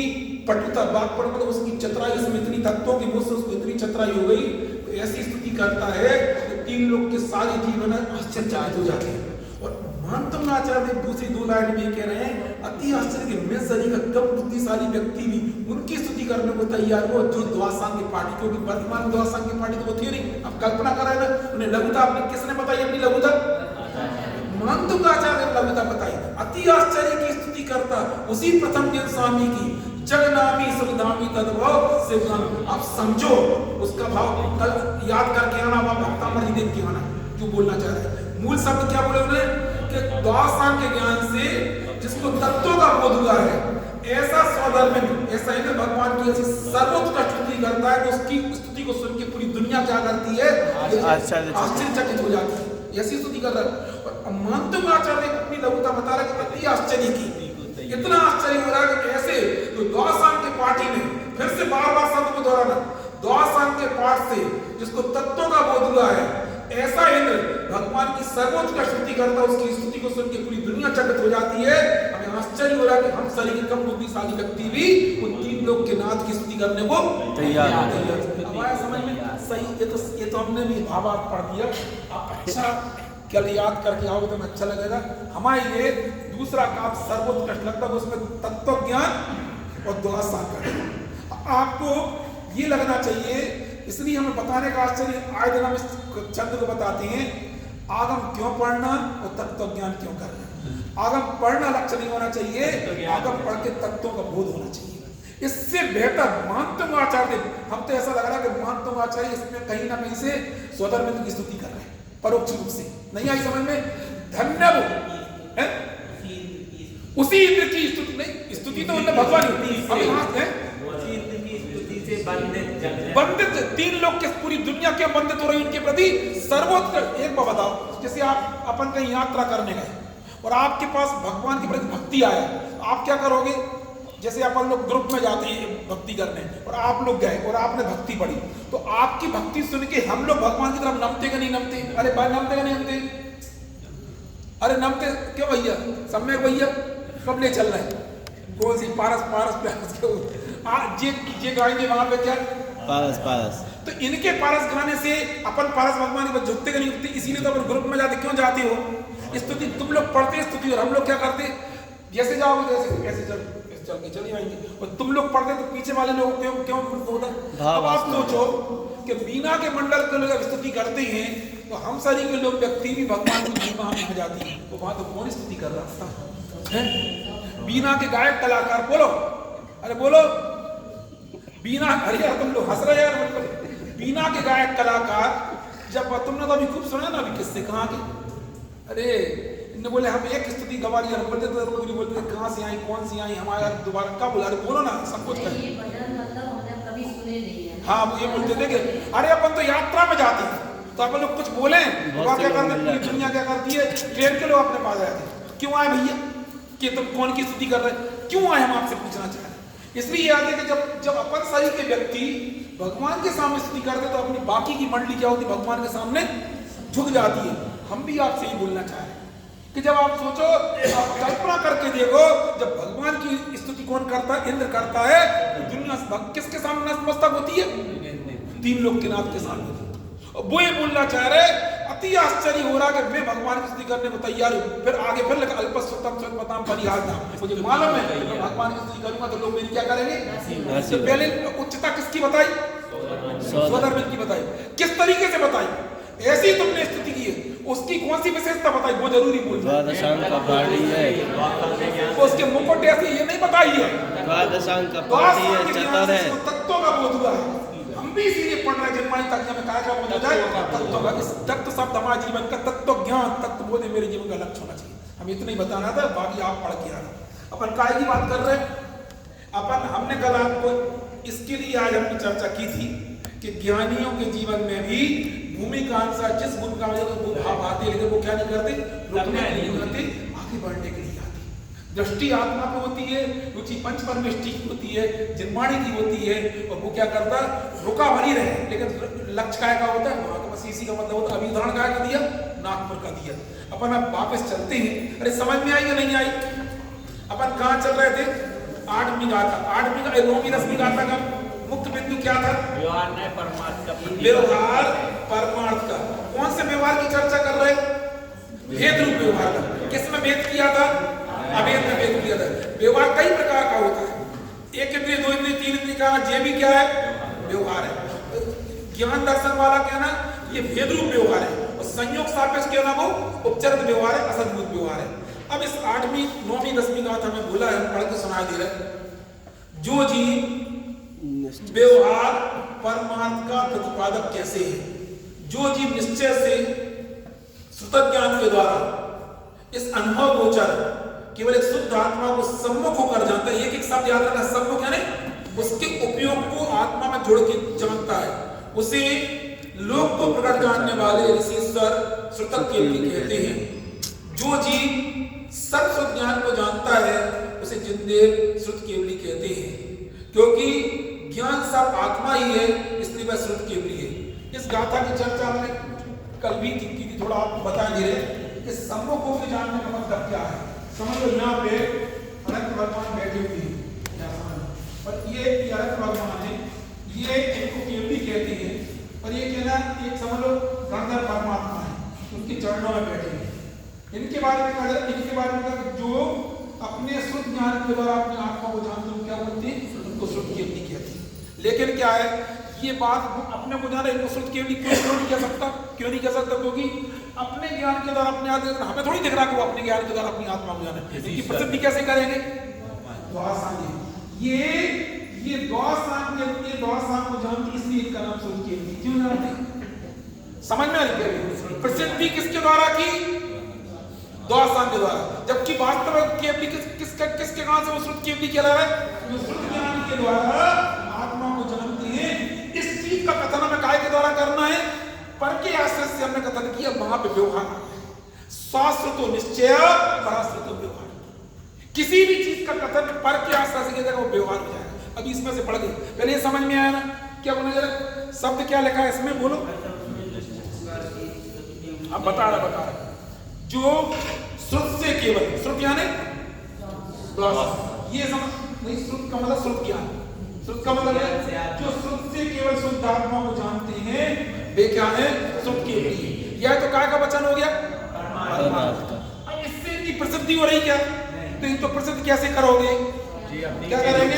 पटुता, बात पर मतलब उसकी चतुराई, उसमें इतनी तत्वों की बोध से उसको इतनी चतुराई हो गई, तो ऐसी स्तुति करता है कि तीन लोग के सारे जीवन आश्चर्यचकित हो जाते हैं। और महंतम आचार्य दूसरी दो लाइन में कह रहे हैं, अति आश्चर्य के मैं शरीर का कम बुद्धिशाली व्यक्ति भी उनकी स्तुति करने को तैयार हो जो द्वासांग की पार्टी, क्योंकि वर्तमान द्वासांग की पार्टी तो वो थी नहीं। अब कल्पना कराए ना, उन्हें लघुता अपनी किसने बताई? अपनी लघुता महंतम आचार्य ने लघुता बताई। अति आश्चर्य की स्तुति करता उसी प्रथम ज्ञान स्वामी की जगनामी सुखधामी तद्भव से। आप समझो उसका भाव, कल याद करके आना, आप भक्तामृत देख के आना क्यों बोलना चाह रहे हैं। मूल शब्द क्या बोले उन्हें कि द्वासांग के ज्ञान से जिसको तत्वों का बोध हुआ है, ऐसा स्वधर्म, ऐसा ही में भगवान की ऐसी सर्वोत्कृष्ट स्तुति करता है कि उसकी स्तुति को सुन के पूरी दुनिया क्या करती है? आश्चर्यचकित हो जाती है। ऐसी स्तुति कर रहा है। और महंतम आचार्य अपनी लघुता बता रहा है कि अति आश्चर्य की, इतना आश्चर्य हो रहा है कि कैसे तो द्वासांग के पाठी में, फिर से बार-बार शब्द को दोहराना, द्वासांग के पाठ से जिसको तत्वों का बोध हुआ है, ऐसा इंद्र भगवान की सर्वोच्च का स्तुति करता, उसकी स्तुति को सुन के पूरी दुनिया चकित हो जाती है। हमें आश्चर्य हो रहा है कि हम शरीर के कम बुद्धिशाली व्यक्ति भी उन तीन लोग के नाथ की स्तुति करने को तैयार है। अब आया समझ में? सही, ये तो हमने भी भावार्थ पढ़ दिया। आप अच्छा कल याद करके आओगे तो अच्छा लगेगा। हमारे लिए दूसरा काम सर्वोत्कृष्ट लगता है, उसमें तत्व ज्ञान और द्वासांग का। आपको ये लगना चाहिए, इसलिए हमें बताने का आश्चर्य, आए दिन हम इस छंद को बताते हैं, आगम क्यों पढ़ना और तत्व ज्ञान क्यों करना। आगम पढ़ना लक्ष्य नहीं होना चाहिए, आगम पढ़ के तत्वों का बोध होना चाहिए। इससे बेहतर महंतम आचार्य, हम तो ऐसा लग रहा है कि महंतम आचार्य इसमें कहीं ना कहीं से स्वधर्म की स्तुति कर रहे हैं परोक्ष रूप से। नहीं आई समझ में? धन्य वो उसी इंद्र की स्तुति, नहीं स्तुति तो उन्हें भगवान बंदित, तीन लोग के पूरी दुनिया के बंदित हो रही उनके प्रति सर्वोत्कृष्ट। एक बात बताओ, जैसे आप अपन कहीं यात्रा करने गए और आपके पास भगवान के प्रति भक्ति आया, आप क्या करोगे? जैसे अपन लोग ग्रुप में जाते हैं भक्ति करने और आप लोग गए और आपने भक्ति पढ़ी, तो आपकी भक्ति सुन के हम लोग भगवान की तरफ नमते कि नहीं नमते? अरे भाई नमते कि नहीं नमते? अरे नमते क्यों भैया? सम्यक भैया कब ले चल रहे हैं? कौन सी पारस ये गाएंगे वहां पे क्या? पारस पारस। तो इनके पारस गाने से अपन पारस भगवान की झुकते कि नहीं झुकते? इसीलिए तो अपन ग्रुप में जाते, क्यों जाते हो? स्तुति तुम लोग पढ़ते स्तुति, और हम लोग क्या करते? जैसे जाओगे जैसे ऐसे चल के चले आएंगे, और तुम लोग पढ़ते तो पीछे वाले लोग क्यों होता? अब आप सोचो कि बीना के मंडल के लोग स्तुति करते हैं, तो हम सारी के लोग व्यक्ति भी भगवान की महिमा में आ जाती है, तो वहां तो कौन स्तुति कर रहा है? बीना के गायक कलाकार, बोलो अरे बोलो बीना, अरे यार तुम लोग हंस रहे यार, बिल्कुल बीना के गायक कलाकार, जब तुमने तो अभी खूब सुना ना अभी किससे कहा कि अरे इन्हें बोले हम एक स्तुति गवा लिया, बोलते तो पूरी बोलते कहाँ से आई, कौन सी आई, हमारा दोबारा कब बोला, अरे बोलो ना, सब कुछ करें। ये भजन मतलब हमने कभी सुने नहीं है। हाँ वो ये बोलते थे कि अरे अपन तो यात्रा में जाते हैं तो अपन लोग कुछ बोले, वहाँ क्या करते, पूरी दुनिया क्या करती है, ट्रेन के लोग अपने पास आते हैं, क्यों आए भैया कि तुम कौन की स्तुति कर रहे, क्यों आए, हम आपसे पूछना चाह रहे हैं। इसलिए याद है कि जब अपन सही के व्यक्ति भगवान के सामने स्तुति करते तो अपनी बाकी की मंडली क्या होती, भगवान के सामने झुक जाती है। हम भी आपसे ही बोलना चाह रहे हैं कि जब आप सोचो, आप कल्पना करके देखो, जब भगवान की स्तुति कौन करता है, इंद्र करता है, तो दुनिया किसके सामने नतमस्तक होती है, तीन लोग के नाथ के सामने होती है। और वो ये बोलना चाह रहे, अति आश्चर्य हो रहा कि मैं भगवान की स्तुति करने को तैयार हूँ, फिर आगे फिर लिखा अल्पस्वतम स्वल्पताम परिहारता, मुझे मालूम है कि मैं भगवान की स्तुति करूंगा तो लोग मेरी क्या करेंगे। तो पहले उच्चता किसकी बताई, स्वधर्म की बताई, किस तरीके से बताई, ऐसी तुमने स्तुति की है, उसकी कौन सी विशेषता बताई वो जरूरी बोल, द्वादशांग का पाठी है, उसके मुकुट ऐसे ये नहीं बताई है, द्वादशांग का पाठी है, चतर है, तत्वों का बोध हुआ है। हम भी इसीलिए पढ़ रहे हैं जन्मानी तक हमें काय का बोध हो जाए, तत्व का, इस तत्व शब्द हमारे जीवन का तत्व ज्ञान, तत्व बोध मेरे जीवन का लक्ष्य होना चाहिए। हम इतना ही बताना था, बाकी आप पढ़ के आना। अपन काय की बात कर रहे हैं, अपन हमने कल आपको इसके लिए आज हमने चर्चा की थी कि ज्ञानियों के जीवन में भी भूमिका अनुसार जिस भूमिका में वो भाव आते, लेकिन वो क्या नहीं करते, रुकने के लिए आते, आगे बढ़ने के लिए आते। दृष्टि आत्मा पे होती है, रुचि पंच परमेष्टि की होती है, जिन्माणी की होती है, और वो क्या करता, रुका भरी रहे, लेकिन लक्ष्य काय का होता है, वहां का बस इसी का मतलब होता है। अभी उदाहरण काय का दिया, नागपुर का दिया। अपन अब वापस चलते हैं, अरे समझ में आई या नहीं आई, अपन कहाँ चल रहे थे, 8वीं गाथा, 9वीं 10वीं गाथा का मुख्य बिंदु क्या था, व्यवहार नहीं परमार्थ का, व्यवहार परमार्थ का। कौन से व्यवहार की चर्चा कर रहे, भेद रूप व्यवहार का। किसमें भेद किया था, अभेद में भेद किया था। व्यवहार कई प्रकार का होता है, एक इंद्रिय, दो इंद्रिय, तीन इंद्रिय का, ये भी क्या है, व्यवहार है। ज्ञान दर्शन वाला कहना ये भेद रूप व्यवहार है, और संयोग सापेक्ष कहना वो उपचरित व्यवहार है, असंभूत व्यवहार है। अब इस 8वीं 9वीं 10वीं गाथा में बोला है, पढ़ के सुनाई दे रहा है, जो जीव व्यवहार परमार्थ का प्रतिपादक कैसे है, जो जीव निश्चय से श्रुत ज्ञान के द्वारा इस अनुभव गोचर केवल एक शुद्ध आत्मा को सम्मुख होकर जानता है। एक शब्द याद रखना, सम्मुख यानी उसके उपयोग को आत्मा में जोड़ के जानता है, उसे लोक को प्रकट जानने वाले ऋषिश्वर श्रुतक केवली कहते हैं। जो जीव सर्वश्रुत ज्ञान को जानता है उसे जिनदेव श्रुत केवली कहते हैं, क्योंकि ज्ञान सब आत्मा ही है, इसलिए वह श्रुत केवली है। इस गाथा की चर्चा हमने कल भी की थी, थोड़ा आपको बता दे रहे कि सम्मुख को भी जानने का मतलब क्या है। समझ लो, यहाँ पे अनंत भगवान बैठे हुए हैं, और ये अनंत भगवान है, ये इनको केवली कहते हैं, और ये कहना एक समझ लो गणधर परमात्मा है, उनके चरणों में बैठे हैं। इनके बारे में कहा जाए, इनके बारे में कहा जो अपने शुद्ध ज्ञान के द्वारा अपनी आत्मा को जानते हैं, क्या बोलते हैं, उनको शुद्ध केवली कहते हैं। लेकिन क्या है, ये बात अपने को जाना, इनको शुद्ध केवली क्यों नहीं कह सकता, क्यों नहीं कह सकता, क्योंकि अपने ज्ञान के द्वारा अपने आत्मा, हमें थोड़ी दिख रहा कि वो अपने ज्ञान के द्वारा अपनी आत्मा को जाने, इनकी प्रसिद्धि कैसे करेंगे, द्वादशांग। ये द्वादशांग को जानते, इसलिए इनका नाम शुद्ध केवली क्यों जानते, समझ में आ रही, प्रसिद्धि किसके द्वारा की, द्वादशांग के द्वारा, जबकि वास्तव में केवली किसके कहां से वो श्रुत केवली कहला है, जो श्रुत ज्ञान के द्वारा आत्मा को जानते हैं। इस चीज का कथन हमें काय के द्वारा करना है, पर के आश्रय से हमने कथन किया, वहां पे व्यवहार शास्त्र निश्चय, पराश्रत व्यवहार। किसी भी चीज का कथन पर के आश्रय से किया वो व्यवहार हो जाएगा। अभी इसमें से पढ़ गए, पहले ये समझ में आया ना, क्या बोला जरा, शब्द क्या लिखा है इसमें, बोलो, अब बता रहा जो श्रुत से केवल, श्रुत यानी ये समझ नहीं, श्रुत का मतलब श्रुत ज्ञान, श्रुत का मतलब है जो श्रुत से केवल शुद्ध आत्मा को जानते हैं वे क्या है, श्रुत केवली। यह तो काय का वचन हो गया, अब इससे इनकी प्रसिद्धि हो रही क्या, तो इनको प्रसिद्ध कैसे करोगे, क्या करेंगे,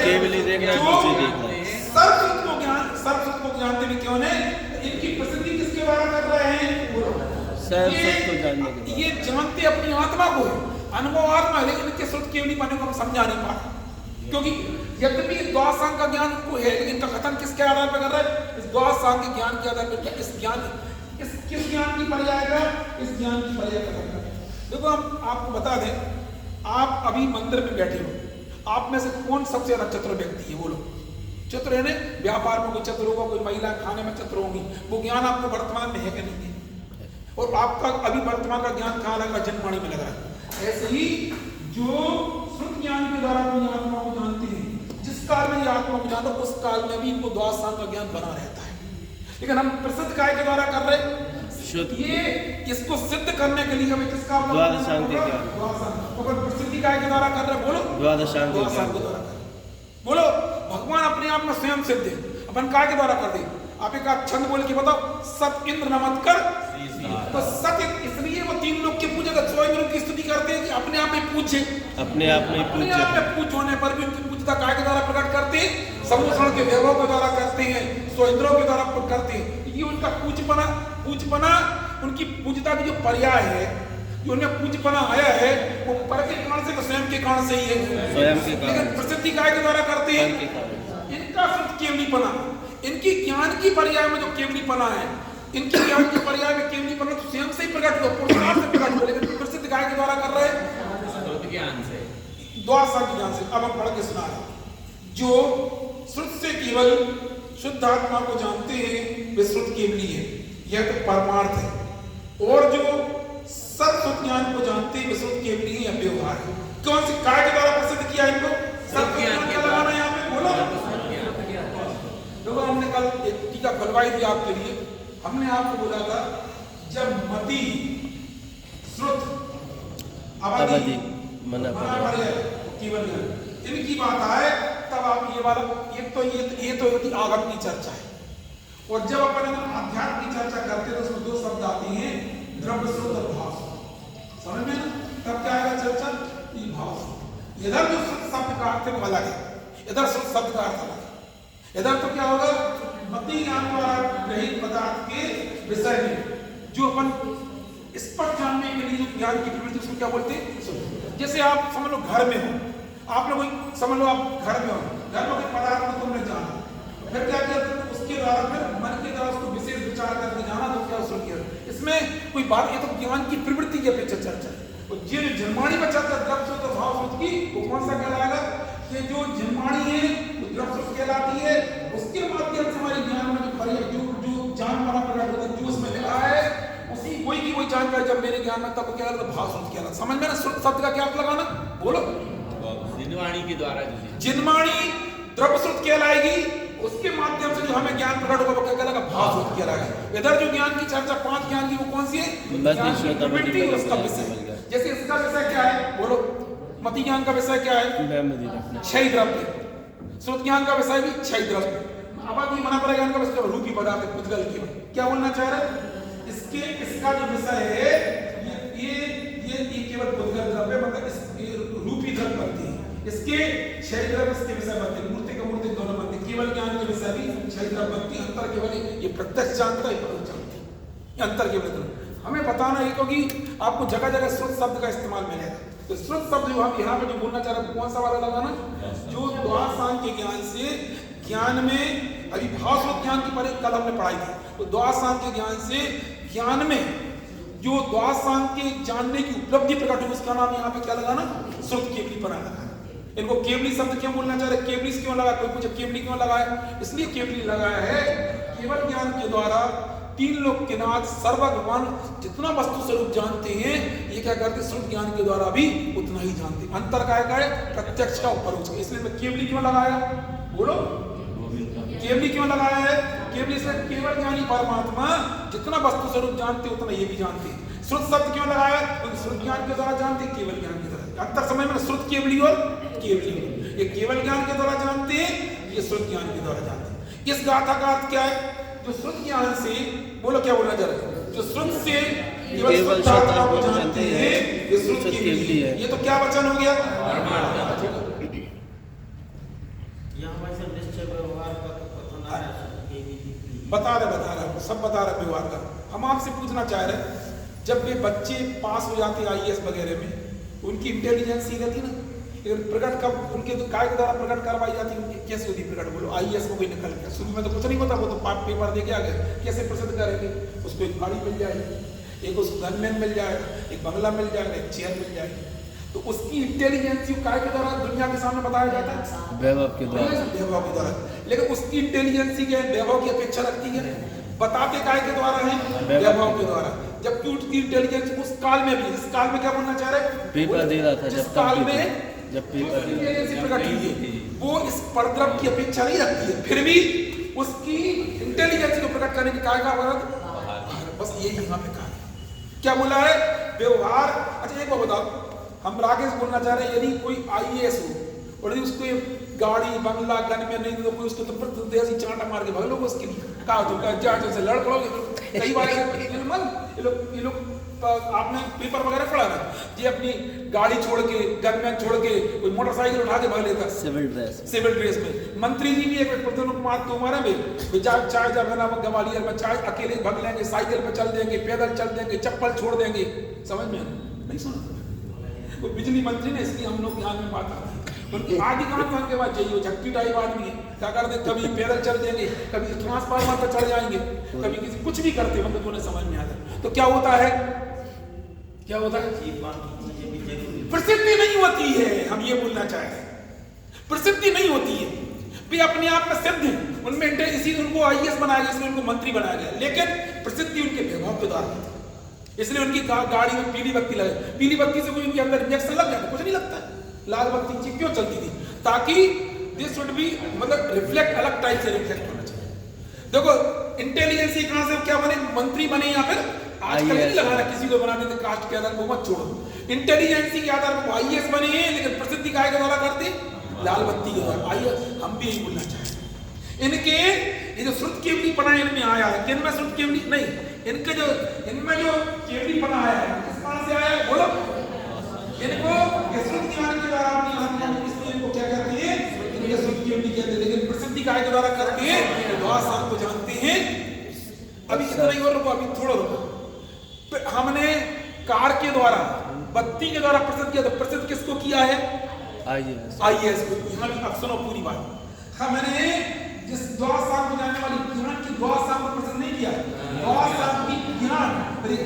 सर्वश्रुत को जानते भी क्यों नहीं, इनकी प्रसिद्धि किसके द्वारा कर रहे हैं, ये जानते अपनी आत्मा को, अनुभव आत्मा, लेकिन इनके श्रुत केवली पाने को हम समझा नहीं पा रहे, क्योंकि यद्यपि द्वादशांग का ज्ञान को है, लेकिन इनका कथन किसके आधार पर कर रहा है, इस द्वादशांग के ज्ञान के आधार पर, इस किस ज्ञान की पर्याय का, इस ज्ञान की पर्याय कथन कर, देखो हम आपको बता दें, आप अभी मंदिर में बैठे हो, आप में से कौन सबसे ज्यादा चतुर व्यक्ति है? बोलो। चतुर है ना, व्यापार में कोई चतुर होगा, कोई महिला खाने में चतुर होगी। वो ज्ञान आपको वर्तमान में है कि नहीं है? और आपका अभी वर्तमान का ज्ञान कहाँ लग रहा है? जनवाणी में लग रहा है। ऐसे ही जो श्रुत ज्ञान के द्वारा अपनी आत्मा को जानते हैं, जिस काल में ये आत्मा को जानते उस काल में भी इनको द्वादश सांग का ज्ञान बना रहता है। लेकिन हम प्रसिद्ध काय के द्वारा कर रहे हैं, ये इसको सिद्ध करने के लिए हमें किसका द्वादश सांग के ज्ञान, तो प्रसिद्धि काय के द्वारा कर रहे हैं? बोलो। द्वादश सांग के द्वादश सांग के द्वारा कर। बोलो। भगवान अपने आप में स्वयं सिद्ध है, अपन काय के द्वारा कर दे। आप एक छंद बोल के बताओ, सत इंद्र नमस्कार। तो सत्य इसलिए वो तीन लोग के पूजे का 100 इंद्रों की स्तुति करते हैं कि अपने आप में पूज्य, अपने आप में पूज्य होने पर भी उनकी पूज्यता काय के द्वारा प्रकट करते हैं? समूषण के वैभव के द्वारा करते हैं, 100 इंद्रों के द्वारा करते हैं। ये उनका पूज्यपना उनकी पूज्यता की जो पर्याय है, जो उनमें पूज्यपना आया है, वो पर के कारण से, स्वयं के कारण से ही है, स्वयं के कारण। लेकिन प्रसिद्धि काय के द्वारा करते हैं। इनका सिर्फ केवलीपना, इनकी ज्ञान की पर्याय में जो केवलीपना है, इनकी ज्ञान की पर्याय में केवलीपना तो स्वयं से ही प्रकट हुआ, पुरुषार्थ से प्रकट हुआ, लेकिन प्रसिद्ध काय के द्वारा कर रहे हैं? ज्ञान से, द्वादश सांग के ज्ञान से। अब हम पढ़ के सुना रहे। जो श्रुत से केवल शुद्ध आत्मा को जानते हैं वे श्रुत केवली है, यह तो परमार्थ है। और जो सत ज्ञान को जानते हैं वे श्रुत केवली है, यह व्यवहार है। कौन सी काय के द्वारा प्रसिद्ध किया इनको? सत ज्ञान के लगाना यहाँ पे। बोलो। देखो हमने कल एक टीका खुलवाई थी आपके लिए। हमने आपको बोला था, जब मति, श्रुत, अवधि, केवल इनकी बात आए, तब आप ये वाला ये तो होती आगम की चर्चा है। और जब अपन अध्यात्म की चर्चा करते हैं तो उसमें 2 शब्द आते हैं, द्रव्य श्रुत और भाव श्रुत। समझ में ना? तब क्या आएगा चर्चा? ये भाव श्रुत। इधर जो श्रुत शब्द का अर्थ है वो अलग है, इधर श्रुत शब्द का अर्थ अलग है। इधर तो क्या होगा? मति ज्ञान द्वारा ग्रहित पदार्थ के विषय में जो अपन स्पष्ट जानने के लिए जो ज्ञान की प्रवृत्ति, उसको क्या बोलते हैं? जैसे आप समझ लो घर में हो, आप लोग समझ लो आप घर में हो, घर में कोई पदार्थ को तुमने जाना, फिर क्या किया? उसके द्वारा फिर मन के द्वारा उसको विशेष विचार करके जाना, तो क्या उसको किया? इसमें कोई बात, ये तो ज्ञान की प्रवृत्ति की अपेक्षा चर्चा है। और ये जनवाणी में चर्चा द्रव्य श्रुत और भाव श्रुत की, वो कौन सा कहलाएगा? ये जो जनवाणी है वो द्रव्य श्रुत कहलाती है। उसके माध्यम से हमारे ज्ञान में जो जानपना प्रकट होता है, जो उसमें लिखा है, उसी कोई की कोई जानकारी जब मेरे ज्ञान में, तब क्या लगता? भाव श्रुत कहलाता। समझ में ना? श्रुत शब्द का क्या अर्थ लगाना? बोलो। जिनवाणी के द्वारा, जिनवाणी द्रव्य श्रुत कहलाएगी, उसके माध्यम से जो हमें ज्ञान प्रकट होगा वो क्या कहलाएगा? भाव श्रुत कहलाएगा। इधर जो ज्ञान की चर्चा 5 ज्ञान की, वो कौन सी है? उसका विषय। जैसे इसका विषय क्या है? बोलो। मति ज्ञान का विषय क्या है? 6 द्रव्य। श्रुत ज्ञान का विषय भी 6 द्रव्य। अब मना पड़ेगा ज्ञान का विषय रूपी पदार्थ पुद्गल केवल। क्या बोलना चाह रहे? इसका जो विषय है, ये केवल पुद्गल द्रव्य, मतलब रूपी द्रव्य बनती है। इसके 6 द्रव्य इसके विषय बनते हैं, मूर्ति का मूर्ति दोनों बनते हैं। केवल ज्ञान के विषय भी 6 द्रव्य बनती है। अंतर केवल ये प्रत्यक्ष जानता है, परोक्ष जानता है, अंतर केवल हमें बताना है, क्योंकि आपको जगह जगह श्रुत शब्द का इस्तेमाल मिलेगा। तो श्रुत शब्द जो हम यहाँ पे जो बोलना चाह रहे हैं, कौन सा वाला लगाना? जो द्वादश सांग के ज्ञान से, ज्ञान में अभी भाव श्रुत ज्ञान की पर कल हमने पढ़ाई थी, तो द्वादश सांग के ज्ञान से ज्ञान में जो द्वादश सांग के जानने की उपलब्धि प्रकट हुई, उसका नाम यहाँ पे क्या लगाना? श्रुत केवलीपना लगाना। इनको केवली शब्द क्यों बोलना चाह रहे? केवली क्यों लगा? कोई पूछे केवली क्यों लगाया? इसलिए केवली लगाया है, केवल ज्ञान के द्वारा 3 लोक के नाथ सर्वभगवान जितना वस्तु स्वरूप जानते हैं, ये क्या करते? श्रुत ज्ञान के द्वारा भी उतना ही जानते हैं। अंतर काय का है? प्रत्यक्ष का, परोक्ष का। इसलिए मैं केवली क्यों लगाया? बोलो। केवली क्यों लगाया है? केवली से केवल ज्ञानी परमात्मा जितना वस्तु स्वरूप जानते उतना ये भी जानते हैं। श्रुत शब्द क्यों लगाया? क्योंकि श्रुत ज्ञान के द्वारा जानते, केवल ज्ञान के द्वारा। अंतर समझ में? श्रुत केवली और केवली, ये केवल ज्ञान के द्वारा जानते हैं, ये श्रुत ज्ञान के द्वारा जानते हैं। इस गाथा का अर्थ क्या है? जो श्रुत ज्ञान से, बोलो क्या बोलना चाह रहे? जो श्रुत से केवल शुद्ध आत्मा को जानते हैं, ये श्रुत केवली है। ये तो क्या वचन हो गया? बता रहे सब बता रहे व्यवहार का। हम आपसे पूछना चाह रहे, जब वे बच्चे पास हो जाते IAS वगैरह में, उनकी इंटेलिजेंस ही रहती ना, लेकिन प्रकट कब उनके काय के द्वारा प्रकट करवाई जाती है? उनकी कैसे होती प्रकट? बोलो। IAS में कोई निकल गया, शुरू में तो कुछ नहीं होता, वो तो पेपर दे के आ गए, कैसे प्रसिद्ध करेंगे? उसको एक गाड़ी मिल जाएगी। एक उसको गनमैन मिल जाएगा, एक बंगला मिल जाएगा, एक चेयर मिल जाएगी। तो उसकी इंटेलिजेंस काय के द्वारा दुनिया के सामने बताया जाता है, वैभव के द्वारा। वैभव के द्वारा। लेकिन उसकी इंटेलिजेंस क्या है, वैभव की अपेक्षा रखती है, बताते काय के द्वारा है, वैभव के द्वारा। जबकि उसकी इंटेलिजेंस उस काल में भी, इस काल में क्या बोलना चाह रहे, पेपर दे रहा था जिस काल में जब पेपर इंटेलिजेंस प्रकट हुई है, वो इस परद्रव की अपेक्षा नहीं रखती है, फिर भी उसकी इंटेलिजेंस को प्रकट करने की काय का वर्ग, बस यही यहाँ पे कहा क्या बोला है, व्यवहार। अच्छा एक बात बताओ, हम राकेश बोलना चाह रहे हैं, यदि कोई IAS हो और यदि उसको गाड़ी बंगला गन में नहीं तो कोई उसको तो देसी चांटा मार के भाग लोगे उसके लिए, कहा तुम जहाज से लड़ पड़ोगे। कई बार ये लोग आपने पेपर वगैरह पढ़ा ना, ये अपनी गाड़ी छोड़ के, गनमैन छोड़ के, कोई मोटरसाइकिल उठा के भाग लेता सिविल ड्रेस में। मंत्री जी भी एक तुम्हारे में चाय जब है ना ग्वालियर में चाय अकेले भाग लेंगे, साइकिल पे चल देंगे, पैदल चल देंगे, चप्पल छोड़ देंगे, समझ में नहीं सुना। वो बिजली मंत्री ने, इसलिए हम लोग ध्यान में बात आती है उनकी आदि कांड तो उनके बाद चाहिए, झक्की टाइप आदमी है, क्या करते कभी पैदल चल देंगे, कभी ट्रांसफार्मर पर चढ़ जाएंगे, कभी किसी कुछ भी करते, मतलब तुम्हें समझ में आता। तो क्या होता है, क्या होता है, प्रसिद्धि नहीं होती है, हम ये बोलना चाहते हैं, प्रसिद्धि नहीं होती है, वे अपने आप में सिद्ध हैं, उनमें इसी उनको IAS बनाया गया, इसलिए उनको मंत्री बनाया गया, लेकिन प्रसिद्धि उनके वैभव के द्वारा, इसलिए उनकी गाड़ी में पीली बत्ती लगे, पीली बत्ती से कोई उनके अंदर इंजेक्शन लग जाता, कुछ नहीं लगता है। लाल बत्ती क्यों चलती थी, ताकि दिस शुड बी, मतलब रिफ्लेक्ट अलग टाइप से रिफ्लेक्ट होना चाहिए। देखो इंटेलिजेंस कहां से क्या बने, मंत्री बने या फिर आजकल नहीं लगाना किसी को बनाते थे कास्ट के आधार पर, मत छोड़ो। इंटेलिजेंसी के आधार पर IAS बने हैं, लेकिन प्रसिद्धि काय के द्वारा करते, लाल बत्ती के द्वारा। आइए हम भी यही बोलना चाहते हैं, इनके ये जो श्रुत केवली पना इनमें आया है, किन में श्रुत केवली नहीं, इनके जो इनमें जो केवली पना आया है किस कहां से आया है, बोलो। इनको श्रुत ज्ञान के द्वारा अपनी इसलिए इनको क्या कहते हैं, इनके श्रुत केवली कहते हैं, लेकिन प्रसिद्धि काय के द्वारा करते हैं, द्वासांग को जानते हैं। अभी इतना ही और रुको, अभी थोड़ा रुको। हमने कार के द्वारा, बत्ती के द्वारा प्रसिद्ध किया, तो प्रसिद्ध किसको किया है, IAS को। यहाँ भी अब सुनो पूरी बात, हमने जिस द्वासांग को जानने वाली ज्ञान की द्वासांग को प्रसिद्ध नहीं किया, द्वासांग की ज्ञान,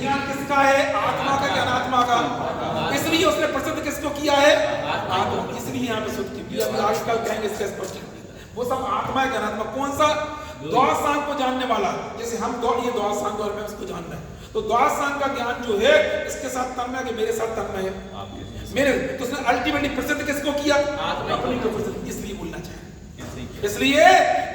ज्ञान किसका है, आत्मा का ज्ञान, आत्मा का, इसलिए उसने प्रसिद्ध किसको किया है, आत्मा। इसलिए यहाँ पे शुद्ध की आजकल कहेंगे इसके स्पष्ट, वो सब आत्मा है, ज्ञानात्मा। कौन सा, द्वासांग को जानने वाला, जैसे हम ये द्वासांग और मैं उसको जानना है, तो द्वासांग का ज्ञान जो है इसके साथ तन्मय है, मेरे साथ तन्मय है, मेरे, तो उसने अल्टीमेटली प्रसिद्ध किसको किया, अपनी को प्रसिद्ध, इसलिए बोलना चाहिए। इसलिए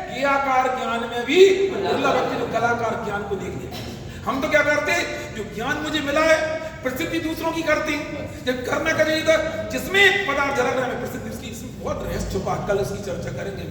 क्रियाकार ज्ञान में भी दुर्लभ है जो कलाकार ज्ञान को देख लेते हैं। हम तो क्या करते, जो ज्ञान मुझे मिला है प्रसिद्धि दूसरों की करते हैं, जब करना चाहिए था जिसमें पदार्थ झलक रहा है प्रसिद्धि उसकी, इसमें बहुत रहस्य छुपा, कल उसकी चर्चा करेंगे।